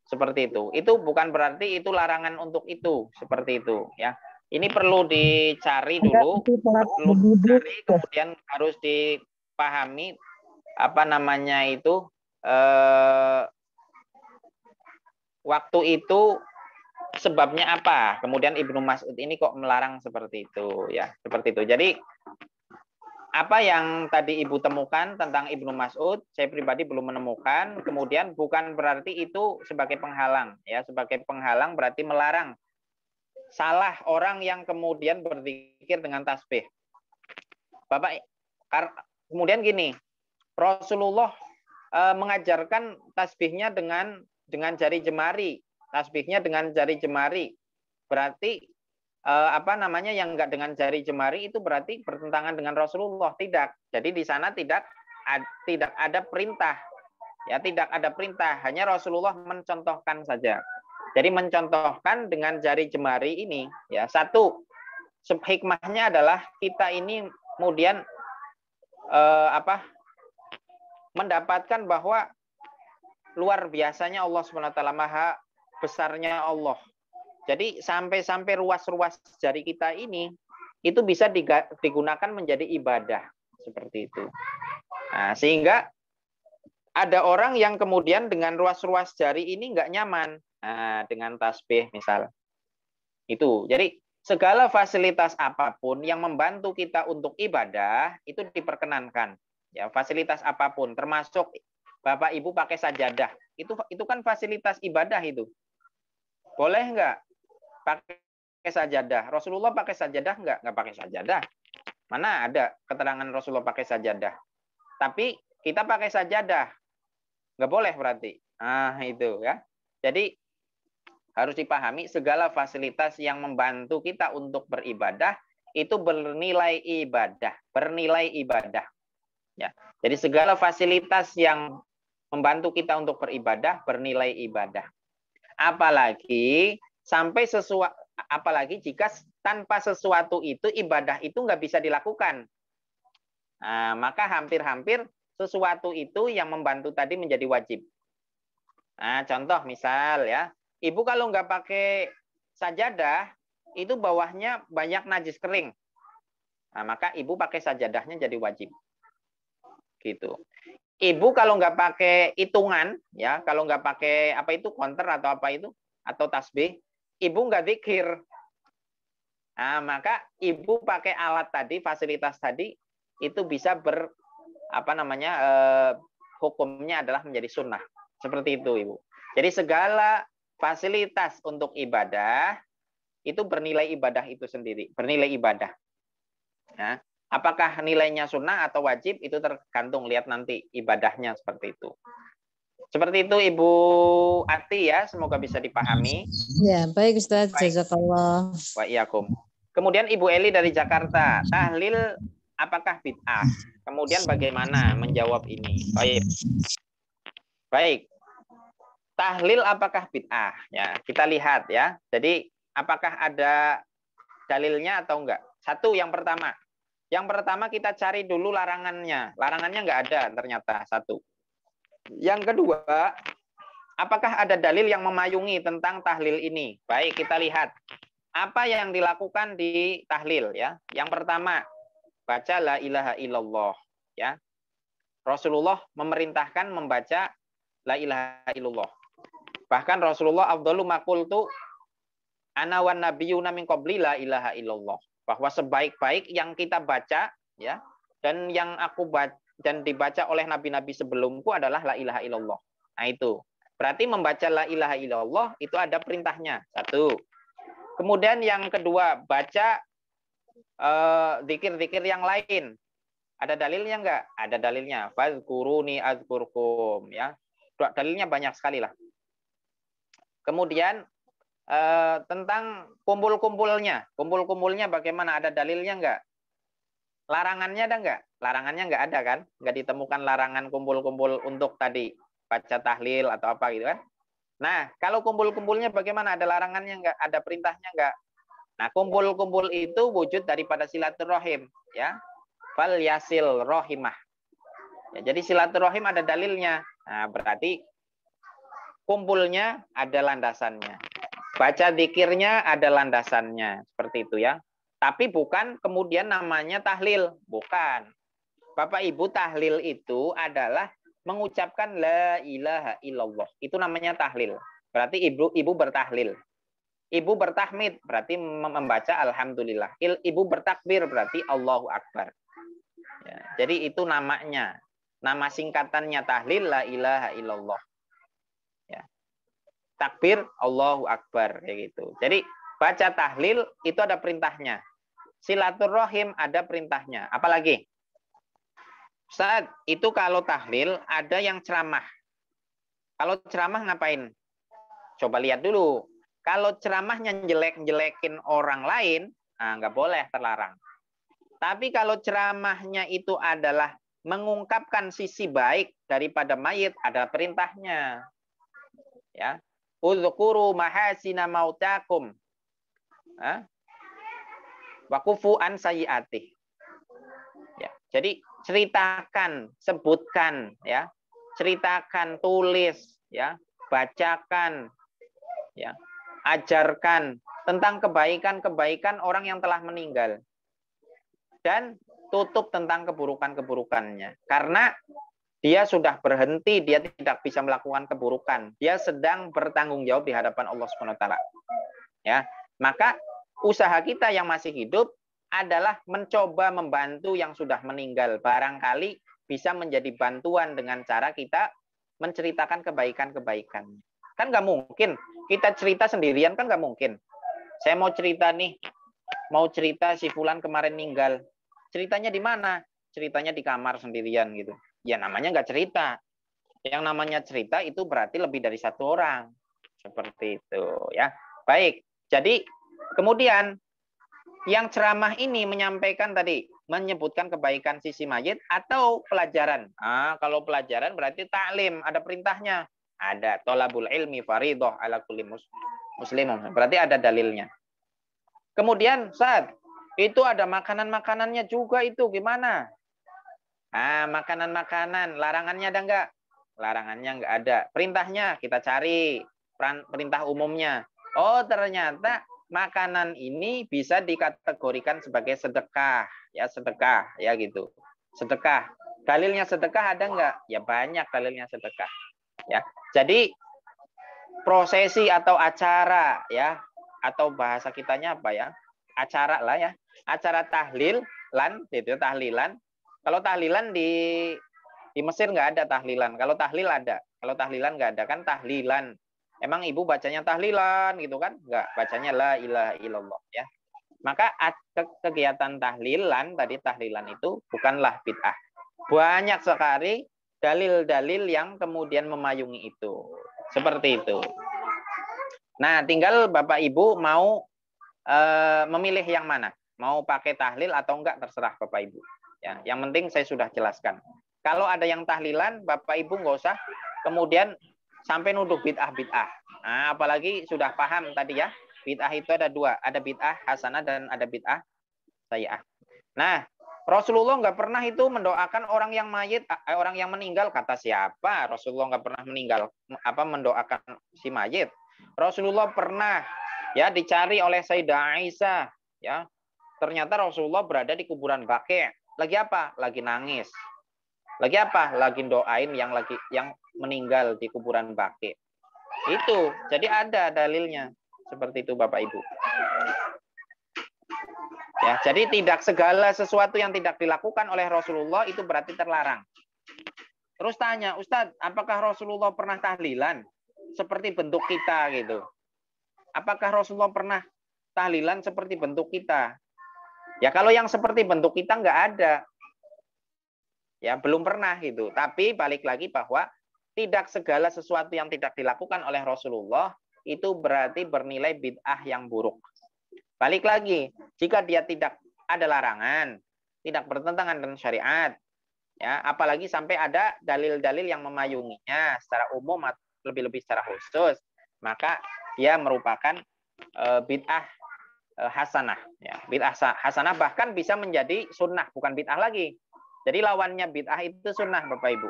Seperti itu. Itu bukan berarti itu larangan untuk itu, seperti itu ya. Ini perlu dicari dulu, perlu dicari kemudian harus dipahami waktu itu sebabnya apa? Kemudian Ibnu Mas'ud ini kok melarang seperti itu ya, seperti itu. Jadi apa yang tadi Ibu temukan tentang Ibnu Mas'ud, saya pribadi belum menemukan. Kemudian bukan berarti itu sebagai penghalang ya, sebagai penghalang berarti melarang. Salah orang yang kemudian berzikir dengan tasbih. Bapak kemudian gini, Rasulullah mengajarkan tasbihnya dengan jari jemari. Tasbihnya dengan jari jemari. Berarti yang enggak dengan jari jemari itu berarti bertentangan dengan Rasulullah. Tidak. Jadi di sana tidak ada perintah. Ya, tidak ada perintah, hanya Rasulullah mencontohkan saja. Jadi mencontohkan dengan jari jemari ini, ya, satu hikmahnya adalah kita ini kemudian mendapatkan bahwa luar biasanya Allah SWT, maha besarnya Allah. Jadi sampai ruas-ruas jari kita ini itu bisa digunakan menjadi ibadah seperti itu. Nah, sehingga ada orang yang kemudian dengan ruas-ruas jari ini nggak nyaman. Nah, dengan tasbih misal. Itu. Jadi segala fasilitas apapun yang membantu kita untuk ibadah itu diperkenankan. Ya, fasilitas apapun termasuk Bapak Ibu pakai sajadah. Itu kan fasilitas ibadah itu. Boleh nggak pakai sajadah? Rasulullah pakai sajadah nggak? Nggak pakai sajadah. Mana ada keterangan Rasulullah pakai sajadah? Tapi kita pakai sajadah. Nggak boleh berarti. Nah, itu ya. Jadi harus dipahami segala fasilitas yang membantu kita untuk beribadah itu bernilai ibadah. Ya. Jadi segala fasilitas yang membantu kita untuk beribadah bernilai ibadah. Apalagi jika tanpa sesuatu itu ibadah itu nggak bisa dilakukan. Nah, maka hampir-hampir sesuatu itu yang membantu tadi menjadi wajib. Nah, contoh misal ya, ibu kalau nggak pakai sajadah, itu bawahnya banyak najis kering. Nah, maka ibu pakai sajadahnya jadi wajib. Gitu. Ibu kalau nggak pakai hitungan, ya, kalau nggak pakai konter atau tasbih, ibu nggak zikir. Nah, maka ibu pakai alat tadi, fasilitas tadi, itu bisa hukumnya adalah menjadi sunnah. Seperti itu, Ibu. Jadi segala fasilitas untuk ibadah itu bernilai ibadah itu sendiri, bernilai ibadah. Nah, apakah nilainya sunnah atau wajib itu tergantung lihat nanti ibadahnya seperti itu. Seperti itu Ibu Ati ya, semoga bisa dipahami. Ya, baik Ustaz, jazakallah. Wa iyyakum. Kemudian Ibu Eli dari Jakarta, tahlil apakah bid'ah? Kemudian bagaimana menjawab ini? Baik. Tahlil apakah bid'ah? Ya, kita lihat ya. Jadi apakah ada dalilnya atau enggak? Satu, yang pertama. Yang pertama kita cari dulu larangannya. Larangannya enggak ada ternyata, satu. Yang kedua, apakah ada dalil yang memayungi tentang tahlil ini? Baik, kita lihat. Apa yang dilakukan di tahlil ya? Yang pertama, baca la ilaha illallah ya. Rasulullah memerintahkan membaca la ilaha illallah. Bahkan Rasulullah afdalu maqultu ana wan nabiyyuna min qabli la ilaha illallah. Bahwa sebaik-baik yang kita baca ya, dan yang aku baca dan dibaca oleh nabi-nabi sebelumku adalah la ilaha illallah. Nah, itu. Berarti membaca la ilaha illallah itu ada perintahnya. Satu. Kemudian yang kedua, baca zikir-zikir yang lain. Ada dalilnya enggak? Ada dalilnya. Fazkuruni azkurkum ya. Dalilnya banyak sekali lah. Kemudian tentang kumpul-kumpulnya. Kumpul-kumpulnya bagaimana? Ada dalilnya enggak? Larangannya ada enggak? Larangannya enggak ada kan? Enggak ditemukan larangan kumpul-kumpul untuk tadi baca tahlil atau apa gitu kan? Nah, kalau kumpul-kumpulnya bagaimana? Ada larangannya enggak? Ada perintahnya enggak? Nah, kumpul-kumpul itu wujud daripada silaturahim ya. Fal yasil rohimah. Ya, jadi silaturahim ada dalilnya. Nah, berarti kumpulnya ada landasannya. Baca zikirnya ada landasannya. Seperti itu ya. Tapi bukan kemudian namanya tahlil. Bukan. Bapak Ibu, tahlil itu adalah mengucapkan la ilaha illallah. Itu namanya tahlil. Berarti ibu bertahlil. Ibu bertahmid berarti membaca alhamdulillah. Ibu bertakbir berarti Allahu Akbar. Ya, jadi itu namanya. Nama singkatannya tahlil la ilaha illallah. Ya. Takbir Allahu Akbar kayak gitu. Jadi baca tahlil itu ada perintahnya. Silaturahim ada perintahnya. Apalagi? Saat itu kalau tahlil ada yang ceramah. Kalau ceramah ngapain? Coba lihat dulu. Kalau ceramahnya jelek-jelekin orang lain, nggak boleh, terlarang. Tapi kalau ceramahnya itu adalah mengungkapkan sisi baik daripada mayit, ada perintahnya. Ya, uzkuru mahasina mautakum. Wa kufu an sayyi'atih. Ya, jadi ceritakan, sebutkan, ya, ceritakan, tulis, ya, bacakan, ya, ajarkan tentang kebaikan-kebaikan orang yang telah meninggal, dan tutup tentang keburukan-keburukannya. Karena dia sudah berhenti, dia tidak bisa melakukan keburukan, dia sedang bertanggung jawab di hadapan Allah SWT. Ya, maka usaha kita yang masih hidup adalah mencoba membantu yang sudah meninggal. Barangkali bisa menjadi bantuan dengan cara kita menceritakan kebaikan-kebaikan. Kan nggak mungkin kita cerita sendirian, kan nggak mungkin. Saya mau cerita nih, mau cerita si fulan kemarin meninggal. Ceritanya di mana? Ceritanya di kamar sendirian gitu. Ya namanya nggak cerita. Yang namanya cerita itu berarti lebih dari satu orang. Seperti itu ya. Baik. Jadi kemudian yang ceramah ini menyampaikan tadi, menyebutkan kebaikan sisi mayit atau pelajaran. Kalau pelajaran berarti taklim, ada perintahnya. Ada tolabul ilmi faridoh ala kulli muslimun. Berarti ada dalilnya. Kemudian saat itu ada makanan-makanannya juga, itu gimana? Makanan-makanan, larangannya ada enggak? Larangannya enggak ada. Perintahnya kita cari, perintah umumnya. Oh, ternyata makanan ini bisa dikategorikan sebagai sedekah, ya gitu. Sedekah. Dalilnya sedekah ada enggak? Ya banyak dalilnya sedekah. Ya. Jadi prosesi atau acara, ya, atau bahasa kitanya apa ya? Acara lah ya. Acara tahlilan, gitu, tahlilan. Kalau tahlilan di Mesir nggak ada tahlilan. Kalau tahlil ada. Kalau tahlilan nggak ada, kan tahlilan. Emang ibu bacanya tahlilan gitu kan? Enggak, bacanya la ilaha illallah ya. Maka kegiatan tahlilan tadi, tahlilan itu bukanlah bid'ah. Banyak sekali dalil-dalil yang kemudian memayungi itu. Seperti itu. Nah, tinggal Bapak Ibu mau memilih yang mana? Mau pakai tahlil atau enggak, terserah Bapak Ibu. Ya, yang penting saya sudah jelaskan. Kalau ada yang tahlilan, Bapak Ibu nggak usah kemudian sampai nuduh bid'ah-bid'ah. Nah, apalagi sudah paham tadi ya, bid'ah itu ada dua, ada bid'ah hasanah dan ada bid'ah sayyi'ah. Nah, Rasulullah nggak pernah itu mendoakan orang yang mayit, orang yang meninggal. Kata siapa? Rasulullah nggak pernah mendoakan si mayit. Rasulullah pernah ya dicari oleh Sayyidah Aisyah, ya. Ternyata Rasulullah berada di kuburan Baqi'. Lagi apa? Lagi nangis. Lagi apa? Lagi doain yang meninggal di kuburan Baqi'. Itu. Jadi ada dalilnya. Seperti itu Bapak Ibu. Ya, jadi tidak segala sesuatu yang tidak dilakukan oleh Rasulullah itu berarti terlarang. Terus tanya, Ustadz, apakah Rasulullah pernah tahlilan seperti bentuk kita gitu? Apakah Rasulullah pernah tahlilan seperti bentuk kita? Ya kalau yang seperti bentuk kita nggak ada. Ya belum pernah gitu. Tapi balik lagi bahwa tidak segala sesuatu yang tidak dilakukan oleh Rasulullah itu berarti bernilai bid'ah yang buruk. Balik lagi, jika dia tidak ada larangan, tidak bertentangan dengan syariat, ya, apalagi sampai ada dalil-dalil yang memayunginya secara umum atau lebih-lebih secara khusus, maka dia merupakan bid'ah hasanah. Ya, bid'ah hasanah bahkan bisa menjadi sunnah, bukan bid'ah lagi. Jadi lawannya bid'ah itu sunnah, Bapak Ibu.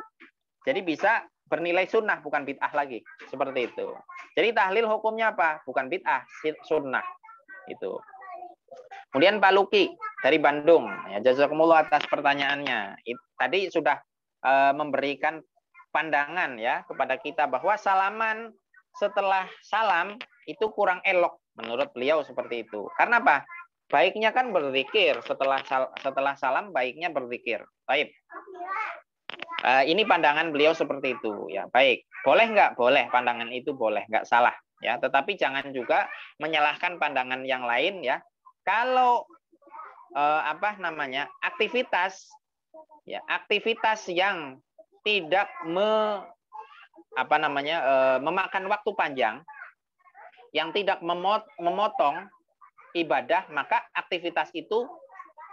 Jadi bisa bernilai sunnah, bukan bid'ah lagi. Seperti itu. Jadi tahlil hukumnya apa? Bukan bid'ah, sunnah. Itu. Kemudian Pak Luki dari Bandung, ya, jazakumullah atas pertanyaannya. Tadi sudah memberikan pandangan ya kepada kita bahwa salaman setelah salam itu kurang elok menurut beliau seperti itu. Karena apa? Baiknya kan berzikir, setelah salam baiknya berzikir. Baik. Ini pandangan beliau seperti itu ya. Baik. Boleh nggak? Boleh, pandangan itu boleh, nggak salah ya. Tetapi jangan juga menyalahkan pandangan yang lain ya. Kalau aktivitas ya, aktivitas yang tidak memakan waktu panjang, yang tidak memotong ibadah, maka aktivitas itu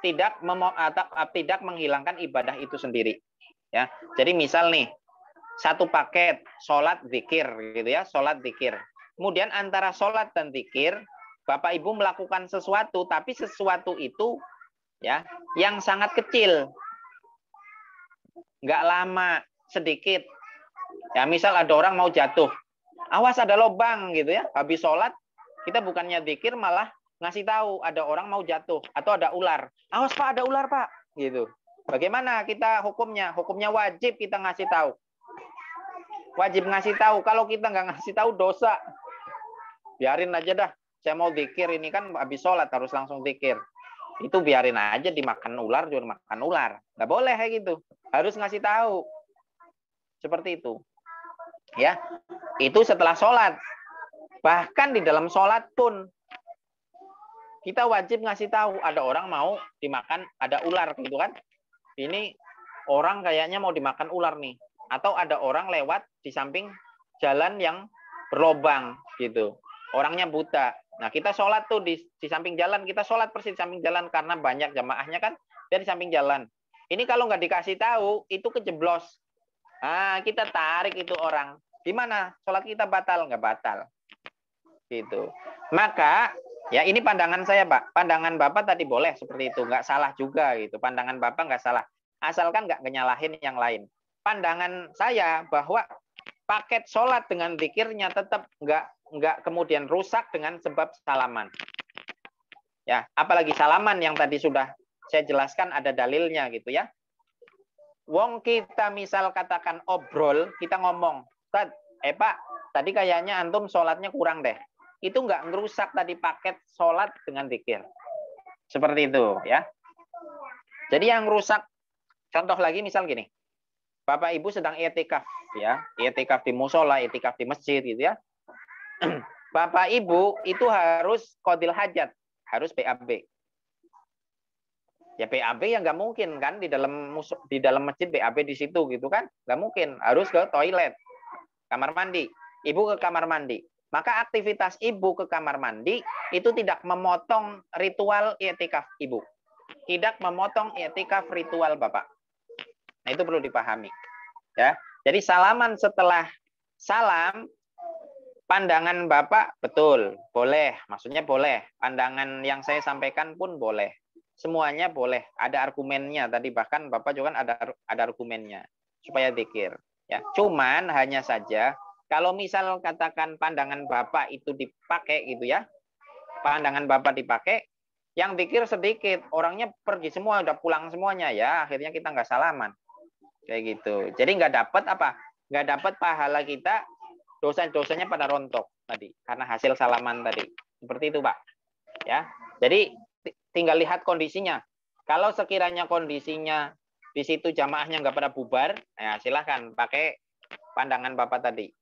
tidak menghilangkan ibadah itu sendiri. Ya, jadi misal nih, satu paket sholat zikir gitu ya, sholat zikir. Kemudian antara sholat dan zikir, Bapak Ibu melakukan sesuatu, tapi sesuatu itu ya yang sangat kecil, nggak lama, sedikit. Ya misal ada orang mau jatuh, awas ada lubang gitu ya. Habis sholat kita bukannya zikir malah ngasih tahu ada orang mau jatuh atau ada ular. Awas Pak, ada ular Pak, gitu. Bagaimana kita hukumnya? Hukumnya wajib kita ngasih tahu. Wajib ngasih tahu. Kalau kita nggak ngasih tahu dosa. Biarin aja dah. Saya mau zikir, ini kan habis sholat harus langsung zikir. Itu biarin aja, dimakan ular juga makan ular. Nggak boleh kayak gitu. Harus ngasih tahu. Seperti itu. Ya, itu setelah sholat. Bahkan di dalam sholat pun kita wajib ngasih tahu ada orang mau dimakan, ada ular gitu kan. Ini orang kayaknya mau dimakan ular nih. Atau ada orang lewat di samping jalan yang berlobang gitu. Orangnya buta. Nah, kita sholat tuh di samping jalan, kita sholat persis di samping jalan karena banyak jamaahnya kan, dia di samping jalan. Ini kalau nggak dikasih tahu, itu kejeblos. Nah, kita tarik itu orang. Gimana? Sholat kita batal? Nggak batal. Gitu. Maka, ya ini pandangan saya, Pak. Pandangan Bapak tadi boleh seperti itu. Nggak salah juga gitu. Pandangan Bapak nggak salah. Asalkan nggak nyalahin yang lain. Pandangan saya bahwa paket sholat dengan zikirnya tetap nggak kemudian rusak dengan sebab salaman. Ya, apalagi salaman yang tadi sudah saya jelaskan ada dalilnya gitu ya. Wong kita misal katakan obrol, kita ngomong, Ustaz, Pak, tadi kayaknya antum sholatnya kurang deh. Itu nggak ngerusak tadi paket sholat dengan zikir. Seperti itu ya. Jadi yang rusak, contoh lagi misal gini, Bapak Ibu sedang i'tikaf ya, i'tikaf di musola, i'tikaf di masjid gitu ya. Bapak Ibu itu harus qadil hajat, harus BAB. Ya BAB ya nggak mungkin kan di dalam masjid BAB di situ gitu kan, nggak mungkin, harus ke toilet, kamar mandi. Ibu ke kamar mandi. Maka aktivitas ibu ke kamar mandi itu tidak memotong ritual i'tikaf ibu, tidak memotong i'tikaf ritual Bapak. Nah itu perlu dipahami. Ya, jadi salaman setelah salam. Pandangan Bapak betul, boleh. Maksudnya boleh. Pandangan yang saya sampaikan pun boleh. Semuanya boleh. Ada argumennya. Tadi bahkan Bapak juga kan ada argumennya. Supaya zikir. Ya. Cuman hanya saja, kalau misal katakan pandangan Bapak itu dipakai gitu ya. Pandangan Bapak dipakai, yang zikir sedikit. Orangnya pergi semua, udah pulang semuanya. Ya, akhirnya kita nggak salaman. Kayak gitu. Jadi nggak dapat apa? Nggak dapat pahala kita. Dosa-dosanya pada rontok tadi karena hasil salaman tadi. Seperti itu, Pak. Ya. Jadi tinggal lihat kondisinya. Kalau sekiranya kondisinya di situ jamaahnya nggak pada bubar, ya silahkan pakai pandangan Bapak tadi.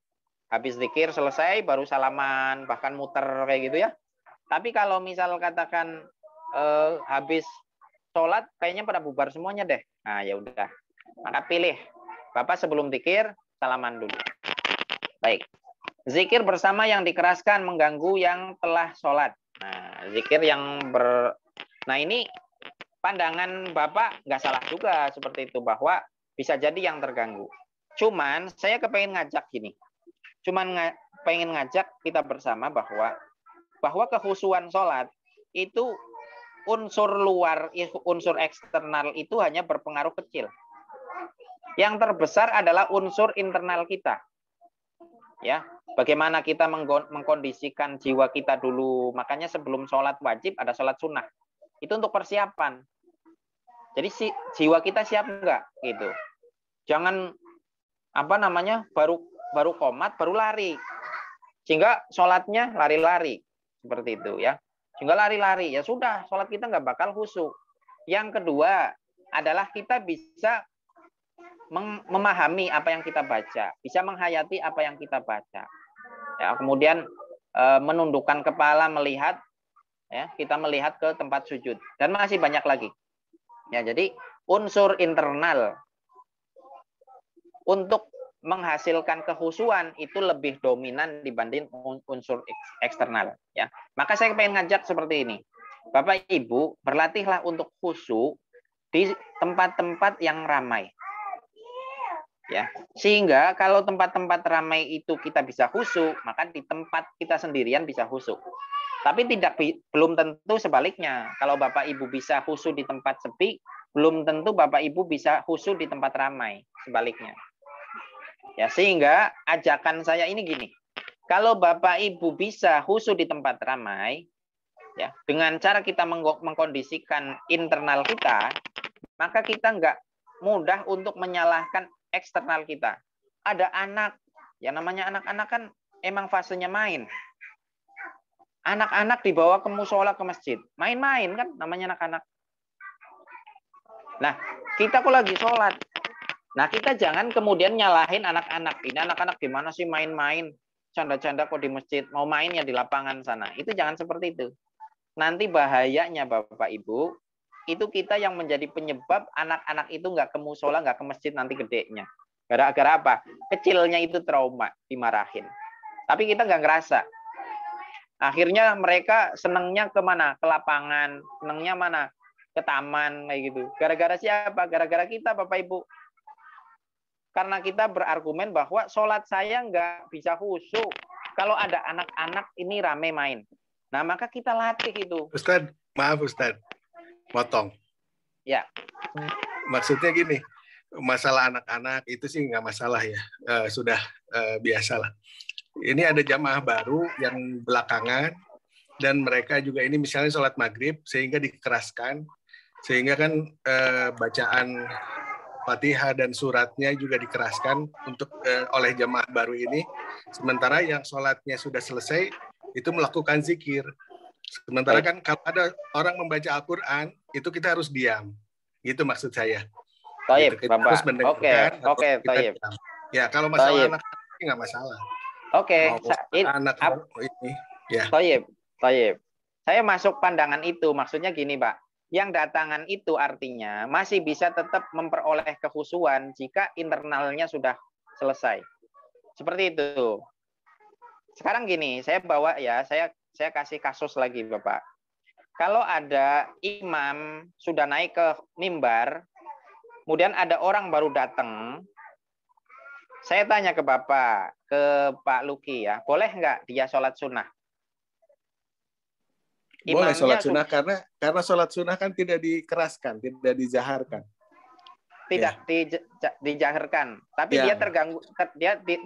Habis zikir selesai baru salaman, bahkan muter kayak gitu ya. Tapi kalau misal katakan habis sholat kayaknya pada bubar semuanya deh. Nah, ya udah. Maka pilih. Bapak sebelum zikir salaman dulu. Baik, zikir bersama yang dikeraskan mengganggu yang telah sholat. Nah, zikir yang Nah ini pandangan Bapak nggak salah juga seperti itu bahwa bisa jadi yang terganggu. Cuman saya kepengen ngajak gini. Pengen ngajak kita bersama bahwa kehusuan sholat itu unsur luar, unsur eksternal itu hanya berpengaruh kecil. Yang terbesar adalah unsur internal kita. Ya, bagaimana kita mengkondisikan jiwa kita dulu. Makanya sebelum sholat wajib ada sholat sunnah. Itu untuk persiapan. Jadi jiwa kita siap enggak gitu. Jangan baru qomat baru lari. Sehingga sholatnya lari-lari seperti itu ya. Sehingga lari-lari ya sudah sholat kita nggak bakal khusyuk. Yang kedua adalah kita bisa memahami apa yang kita baca, bisa menghayati apa yang kita baca. Ya, kemudian menundukkan kepala melihat, ya, kita melihat ke tempat sujud dan masih banyak lagi. Ya, jadi unsur internal untuk menghasilkan kehusuan itu lebih dominan dibanding unsur eksternal, ya. Maka saya pengen ngajak seperti ini. Bapak Ibu, berlatihlah untuk khusyuk di tempat-tempat yang ramai. Ya. Sehingga kalau tempat-tempat ramai itu kita bisa khusyuk, maka di tempat kita sendirian bisa khusyuk. Tapi belum tentu sebaliknya. Kalau Bapak Ibu bisa khusyuk di tempat sepi, belum tentu Bapak Ibu bisa khusyuk di tempat ramai, sebaliknya. Ya, sehingga ajakan saya ini gini. Kalau Bapak Ibu bisa khusyuk di tempat ramai, ya, dengan cara kita mengkondisikan internal kita, maka kita nggak mudah untuk menyalahkan eksternal kita. Ada anak, yang namanya anak-anak kan emang fasenya main. Anak-anak dibawa ke musola, ke masjid. Main-main kan namanya anak-anak. Nah, kita kok lagi sholat. Nah, kita jangan kemudian nyalahin anak-anak. Ini anak-anak gimana sih main-main? Canda-canda kok di masjid. Mau main ya di lapangan sana. Itu jangan seperti itu. Nanti bahayanya Bapak Ibu, itu kita yang menjadi penyebab anak-anak itu nggak ke musola, nggak ke masjid nanti gedenya. Gara-gara apa? Kecilnya itu trauma, dimarahin. Tapi kita nggak ngerasa. Akhirnya mereka senengnya kemana? Ke lapangan. Senengnya mana? Ke taman, kayak gitu. Gara-gara siapa? Gara-gara kita, Bapak Ibu. Karena kita berargumen bahwa sholat saya nggak bisa khusyuk kalau ada anak-anak ini rame main. Nah, maka kita latih itu. Ustadz, maaf Ustadz, potong. Ya. Maksudnya gini, masalah anak-anak itu sih nggak masalah ya, sudah biasalah. Ini ada jamaah baru yang belakangan, dan mereka juga ini misalnya sholat maghrib, sehingga dikeraskan, sehingga kan bacaan Fatihah dan suratnya juga dikeraskan untuk oleh jamaah baru ini. Sementara yang sholatnya sudah selesai, itu melakukan zikir. Sementara kan kalau ada orang membaca Al-Quran, itu kita harus diam. Gitu maksud saya. Taib, gitu. Kita harus mendengarkan. Oke, Taib. Ya, kalau masalah anak nggak masalah. Oke, anak ini. Ya. Taib. Saya masuk pandangan itu, maksudnya gini, Pak. Yang datangan itu artinya masih bisa tetap memperoleh kekhusyuan jika internalnya sudah selesai. Seperti itu. Sekarang gini, saya bawa ya, saya kasih kasus lagi, Bapak. Kalau ada imam sudah naik ke mimbar, kemudian ada orang baru datang, saya tanya ke Bapak, ke Pak Luki ya, boleh nggak dia sholat sunnah? Boleh sholat sunnah karena sholat sunnah kan tidak dikeraskan, tidak dijaharkan. Tidak dijaharkan, tapi dia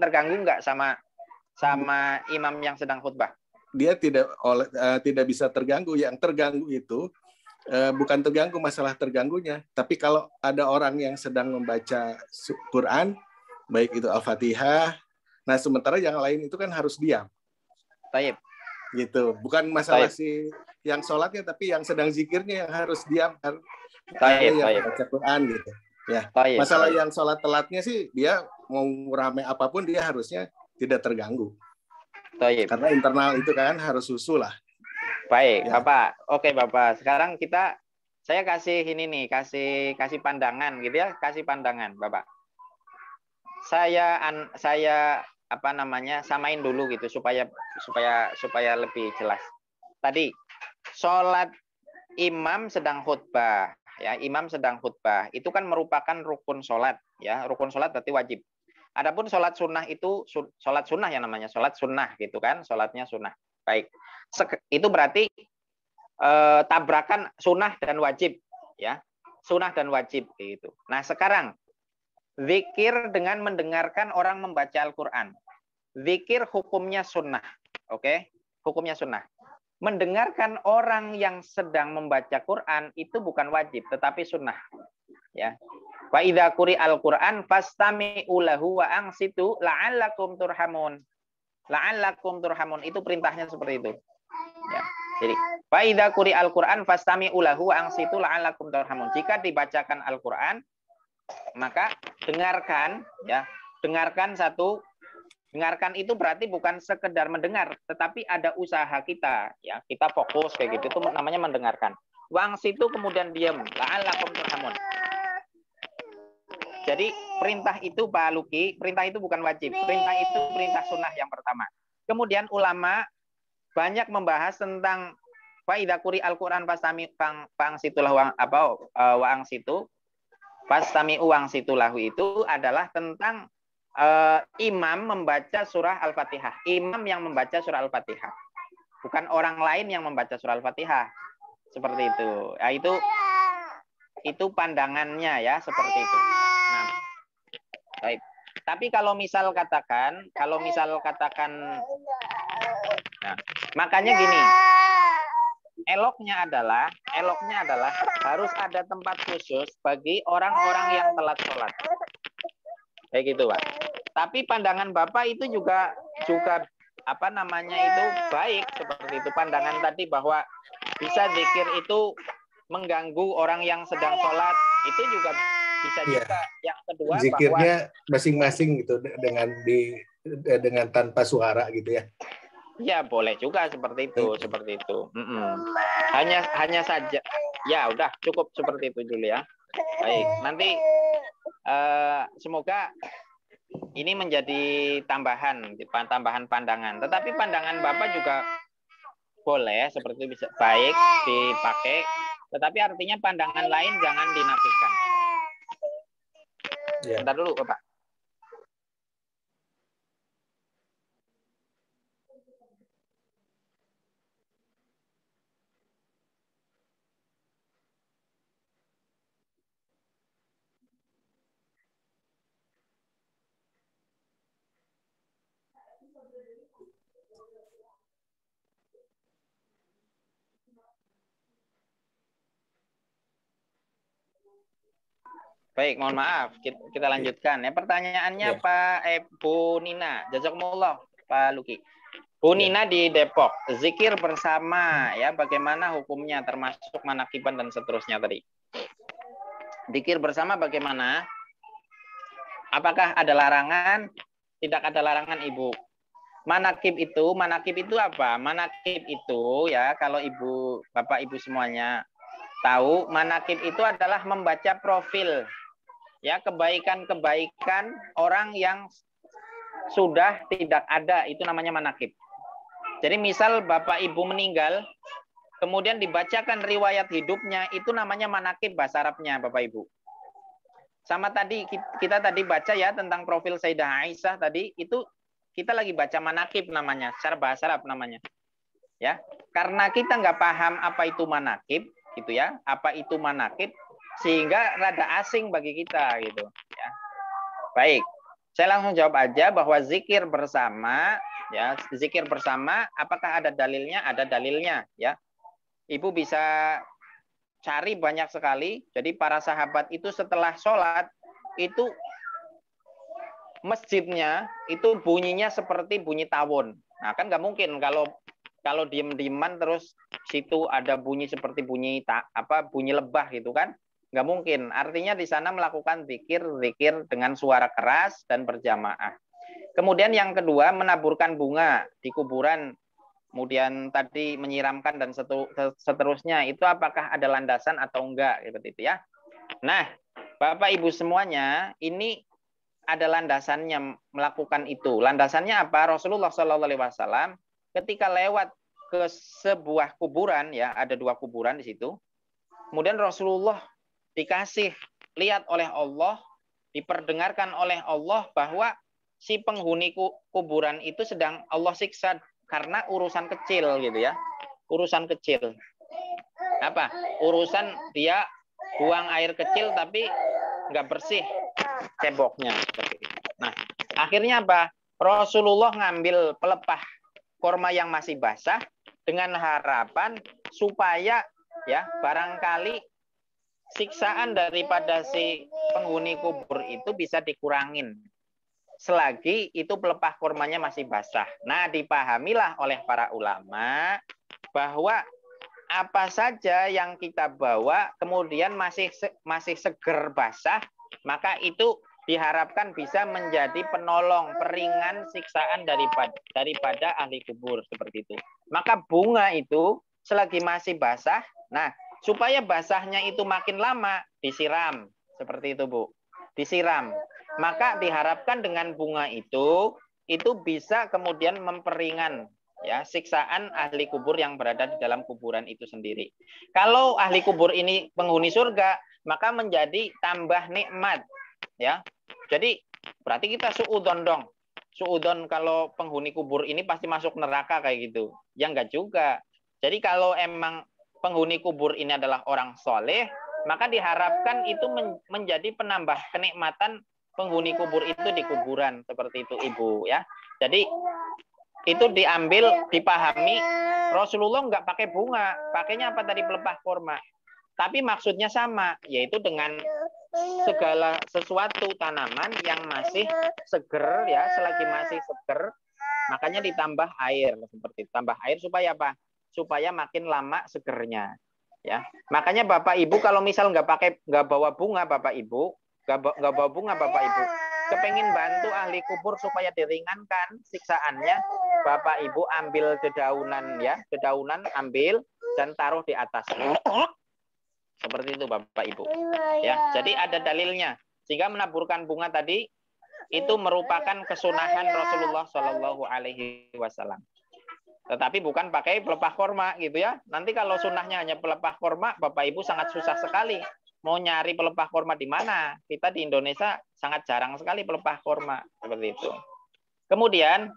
terganggu nggak sama imam yang sedang khutbah? Dia tidak bisa terganggu. Yang terganggu itu bukan terganggu masalah terganggunya, tapi kalau ada orang yang sedang membaca Quran, baik itu Al-Fatihah, nah sementara yang lain itu kan harus diam. Taib. Gitu, bukan masalah si yang sholatnya, tapi yang sedang zikirnya yang harus diam kan, yang baca Quran gitu. Ya, masalah yang sholat telatnya sih dia mau ramai apapun dia harusnya tidak terganggu. Karena internal itu kan harus susu lah. Baik, ya. Bapak. Oke, Bapak. Sekarang saya kasih ini nih, kasih pandangan gitu ya, kasih pandangan, Bapak. Saya samain dulu gitu supaya lebih jelas. Tadi sholat imam sedang khutbah, ya, imam sedang khutbah itu kan merupakan rukun sholat, ya, rukun sholat berarti wajib. Adapun sholat sunnah itu sholat sunnah yang namanya sholat sunnah gitu kan, sholatnya sunnah. Baik, itu berarti tabrakan sunnah dan wajib, ya, sunnah dan wajib gitu. Nah sekarang zikir dengan mendengarkan orang membaca Al-Quran. Zikir hukumnya sunnah. Oke? Hukumnya sunnah. Mendengarkan orang yang sedang membaca Quran itu bukan wajib, tetapi sunnah. Ya. Wa idza quri'al Quran fastami'u lahu wa ansitu la'allakum turhamun. La'allakum turhamun. Itu perintahnya seperti itu. Ya. Jadi, wa idza quri'al Quran fastami'u lahu wa ansitu la'allakum turhamun. Jika dibacakan Al-Quran, maka dengarkan, ya, dengarkan itu berarti bukan sekedar mendengar, tetapi ada usaha kita, ya, kita fokus kayak gitu, itu namanya mendengarkan. Wang situ kemudian diam, la'allakum turhamun. Jadi perintah itu Pak Luki, perintah itu bukan wajib. Perintah itu perintah sunnah yang pertama. Kemudian ulama banyak membahas tentang faida quri Al-Qur'an pastami pang situlah wang situ. Pastami uang situ lahu itu adalah tentang imam membaca surah Al-Fatihah. Imam yang membaca surah Al-Fatihah. Bukan orang lain yang membaca surah Al-Fatihah. Seperti itu. Ya, itu pandangannya ya, seperti itu. Nah, baik. Tapi kalau misal katakan, nah, makanya gini. Eloknya adalah harus ada tempat khusus bagi orang-orang yang telat sholat. Kayak gitu, Pak. Tapi pandangan Bapak itu juga apa namanya itu baik, seperti itu pandangan tadi bahwa bisa zikir itu mengganggu orang yang sedang sholat, itu juga bisa juga. Yang kedua zikirnya masing-masing gitu dengan tanpa suara gitu ya. Ya boleh juga seperti itu. Hanya saja ya udah cukup seperti itu dulu ya. Baik, nanti semoga ini menjadi tambahan pandangan. Tetapi pandangan Bapak juga boleh seperti bisa baik dipakai. Tetapi artinya pandangan lain jangan dinafikan. Ya. Bentar dulu Bapak. Baik, mohon maaf. Kita lanjutkan. Ya, pertanyaannya Pak Bu Nina. Jazakumullah, Pak Luki. Bu Nina di Depok. Zikir bersama, ya, bagaimana hukumnya, termasuk manakiban dan seterusnya tadi. Zikir bersama bagaimana? Apakah ada larangan? Tidak ada larangan, Ibu. Manakib itu apa? Manakib itu, ya, kalau Ibu, Bapak, Ibu semuanya tahu, manakib itu adalah membaca profil, ya, kebaikan-kebaikan orang yang sudah tidak ada, itu namanya manakib. Jadi misal Bapak Ibu meninggal, kemudian dibacakan riwayat hidupnya, itu namanya manakib bahasa Arabnya Bapak Ibu. Sama tadi kita tadi baca ya tentang profil Sayyidah Aisyah tadi, itu kita lagi baca manakib namanya, secara bahasa Arab namanya. Ya, karena kita nggak paham apa itu manakib, gitu ya, apa itu manakib, sehingga rada asing bagi kita gitu ya. Baik, saya langsung jawab aja bahwa zikir bersama, ya, zikir bersama apakah ada dalilnya? Ada dalilnya ya. Ibu bisa cari banyak sekali. Jadi para sahabat itu setelah sholat itu masjidnya itu bunyinya seperti bunyi tawon. Nah, kan nggak mungkin kalau diem-dieman terus situ ada bunyi seperti bunyi bunyi lebah gitu kan, nggak mungkin. Artinya di sana melakukan zikir dengan suara keras dan berjamaah. Kemudian yang kedua, menaburkan bunga di kuburan, kemudian tadi menyiramkan dan seterusnya, itu apakah ada landasan atau enggak seperti itu ya. Nah, Bapak Ibu semuanya, ini ada landasannya melakukan itu. Landasannya apa? Rasulullah SAW ketika lewat ke sebuah kuburan, ya, ada 2 kuburan di situ. Kemudian Rasulullah dikasih lihat oleh Allah, diperdengarkan oleh Allah bahwa si penghuni kuburan itu sedang Allah siksa karena urusan kecil gitu ya. Urusan kecil. Apa? Urusan dia buang air kecil tapi nggak bersih ceboknya. Nah, akhirnya apa? Rasulullah ngambil pelepah korma yang masih basah dengan harapan supaya ya barangkali siksaan daripada si penghuni kubur itu bisa dikurangin selagi itu pelepah kormanya masih basah. Nah, dipahamilah oleh para ulama bahwa apa saja yang kita bawa kemudian masih seger basah, maka itu diharapkan bisa menjadi penolong, peringan siksaan daripada ahli kubur seperti itu. Maka bunga itu selagi masih basah, nah supaya basahnya itu makin lama disiram seperti itu Bu, disiram. maka diharapkan dengan bunga itu bisa kemudian memperingan ya siksaan ahli kubur yang berada di dalam kuburan itu sendiri. Kalau ahli kubur ini penghuni surga, maka menjadi tambah nikmat ya. Jadi berarti kita suudzon dong. Suudzon kalau penghuni kubur ini pasti masuk neraka kayak gitu. Ya enggak juga. Jadi kalau emang penghuni kubur ini adalah orang soleh, maka diharapkan itu menjadi penambah kenikmatan penghuni kubur itu di kuburan, seperti itu Ibu ya. Jadi itu diambil, dipahami Rasulullah nggak pakai bunga, pakainya apa tadi, pelepah korma. Tapi maksudnya sama, yaitu dengan segala sesuatu tanaman yang masih seger ya, selagi masih seger, makanya ditambah air, seperti itu. Tambah air supaya apa? Supaya makin lama segernya. Ya, makanya Bapak Ibu kalau misal nggak bawa bunga Bapak Ibu, nggak bawa bunga Bapak Ibu, kepengin bantu ahli kubur supaya diringankan siksaannya, Bapak Ibu ambil dedaunan ya, dedaunan ambil dan taruh di atasnya. Seperti itu Bapak Ibu. Ya, jadi ada dalilnya. Sehingga menaburkan bunga tadi itu merupakan kesunahan Rasulullah Shallallahu Alaihi Wasallam. Tetapi bukan pakai pelepah korma gitu ya. Nanti kalau sunnahnya hanya pelepah korma, Bapak Ibu sangat susah sekali mau nyari pelepah korma di mana. Kita di Indonesia sangat jarang sekali pelepah korma seperti itu. Kemudian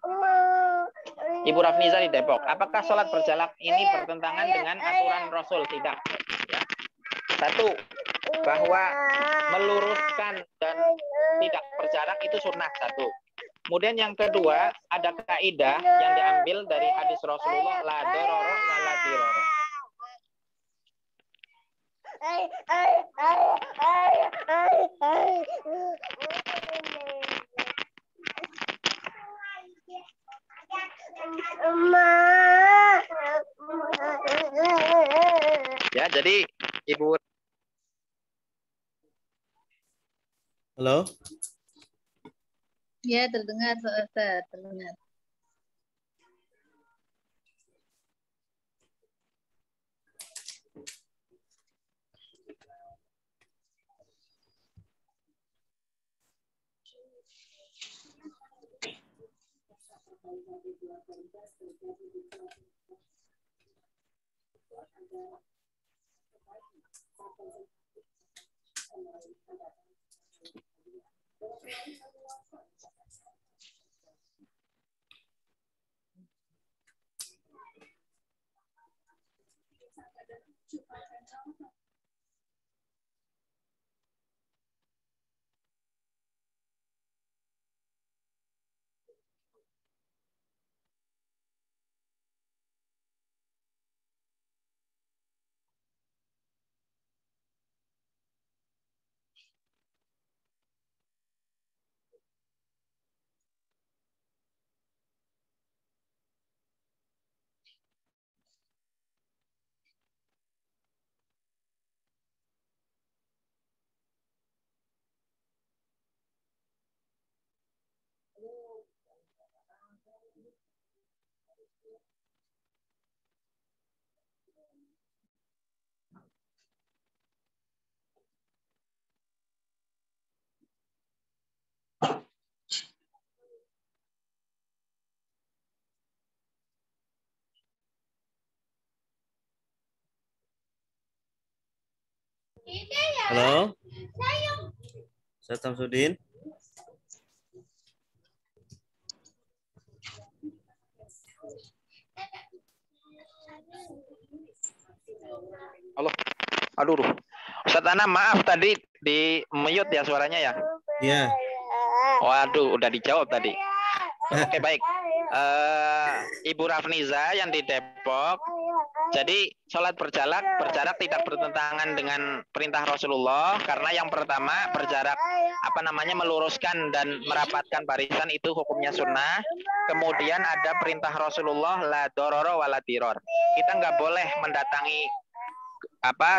Ibu Rafniza di Depok, apakah sholat berjalan ini bertentangan dengan aturan Rasul? Tidak. Ya. Satu, bahwa meluruskan dan tidak berjarak itu sunnah, satu. Kemudian yang kedua, ada kaidah yang diambil dari hadis Rasulullah, la dororo wa la diroro. Ya, jadi Ibu. Halo. Ya, terdengar, Ustaz, terdengar. Halo. Ustaz Samsudin. Halo. Aduh. Ustaz Ana, maaf tadi di mute ya suaranya ya? Iya. Waduh, udah dijawab tadi. Oke, baik. Ibu Rafniza yang di Depok. Jadi sholat berjarak tidak bertentangan dengan perintah Rasulullah, karena yang pertama berjarak meluruskan dan merapatkan barisan itu hukumnya sunnah. Kemudian ada perintah Rasulullah la dororo wa la diror. Kita nggak boleh mendatangi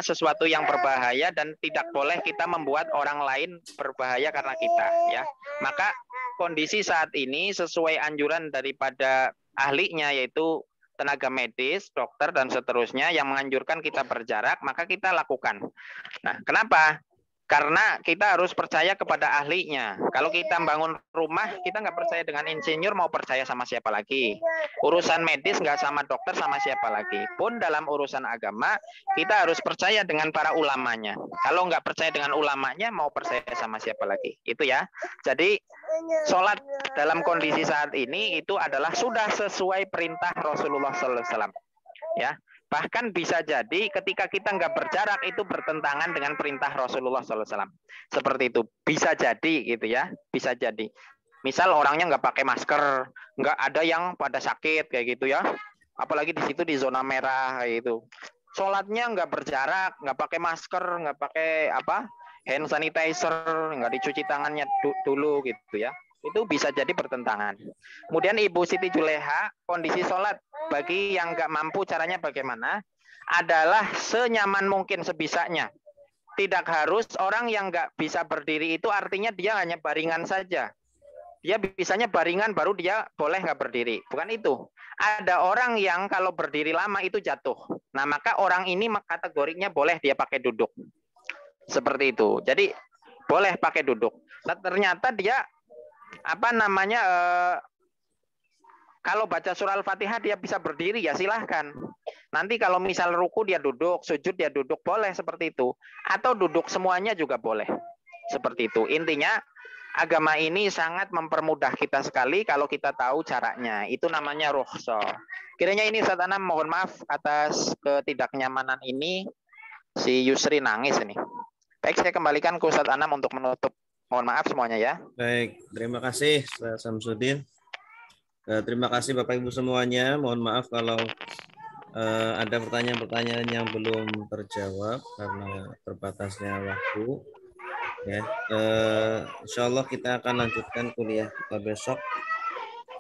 sesuatu yang berbahaya dan tidak boleh kita membuat orang lain berbahaya karena kita ya. Maka kondisi saat ini sesuai anjuran daripada ahlinya, yaitu tenaga medis, dokter dan seterusnya yang menganjurkan kita berjarak, maka kita lakukan. Nah, kenapa? Karena kita harus percaya kepada ahlinya. Kalau kita bangun rumah, kita nggak percaya dengan insinyur, mau percaya sama siapa lagi? Urusan medis nggak sama dokter, sama siapa lagi? Pun dalam urusan agama, kita harus percaya dengan para ulamanya. Kalau nggak percaya dengan ulamanya, mau percaya sama siapa lagi? Itu ya. Jadi sholat dalam kondisi saat ini itu adalah sudah sesuai perintah Rasulullah SAW. Ya. Bahkan bisa jadi ketika kita nggak berjarak itu bertentangan dengan perintah Rasulullah SAW. Seperti itu. Bisa jadi gitu ya. Bisa jadi. Misal orangnya nggak pakai masker, nggak ada yang pada sakit kayak gitu ya. Apalagi di situ di zona merah kayak gitu. Sholatnya nggak berjarak, nggak pakai masker, nggak pakai hand sanitizer, nggak dicuci tangannya dulu gitu ya. Itu bisa jadi bertentangan. Kemudian Ibu Siti Juleha, kondisi sholat bagi yang nggak mampu caranya bagaimana? Adalah senyaman mungkin sebisanya. Tidak harus orang yang nggak bisa berdiri itu artinya dia hanya baringan saja. Dia bisanya baringan baru dia boleh nggak berdiri. Bukan itu. Ada orang yang kalau berdiri lama itu jatuh. Nah maka orang ini kategorinya boleh dia pakai duduk. Seperti itu. Jadi boleh pakai duduk. Nah, ternyata dia kalau baca surah Al-Fatihah dia bisa berdiri ya silahkan. Nanti kalau misal ruku dia duduk, sujud dia duduk, boleh seperti itu. Atau duduk semuanya juga boleh. Seperti itu. Intinya agama ini sangat mempermudah kita sekali kalau kita tahu caranya. Itu namanya rukhsah. Kiranya ini Ustaz Anam mohon maaf atas ketidaknyamanan ini. Si Yusri nangis ini. Baik, saya kembalikan ke Ustaz Anam untuk menutup. Mohon maaf semuanya ya. Baik, terima kasih Ustaz Samsudin. Terima kasih Bapak Ibu semuanya. Mohon maaf kalau ada pertanyaan-pertanyaan yang belum terjawab karena terbatasnya waktu. Ya, insya Allah kita akan lanjutkan kuliah kita besok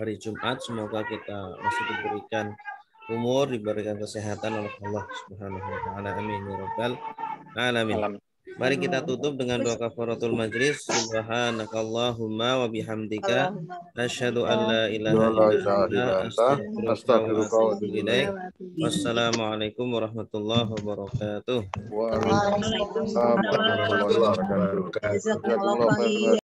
hari Jumat. Semoga kita masih diberikan umur, diberikan kesehatan oleh Allah Subhanahu Wa Taala. Amin ya Rabbal Alamin. Mari kita tutup dengan doa kafaratul majlis. Subhanakallahumma wa bihamdika asyhadu an la ilaha illa anta astaghfiruka wa atubu ilaik. Wassalamualaikum warahmatullahi wabarakatuh. Waalaikumsalam warahmatullahi wabarakatuh.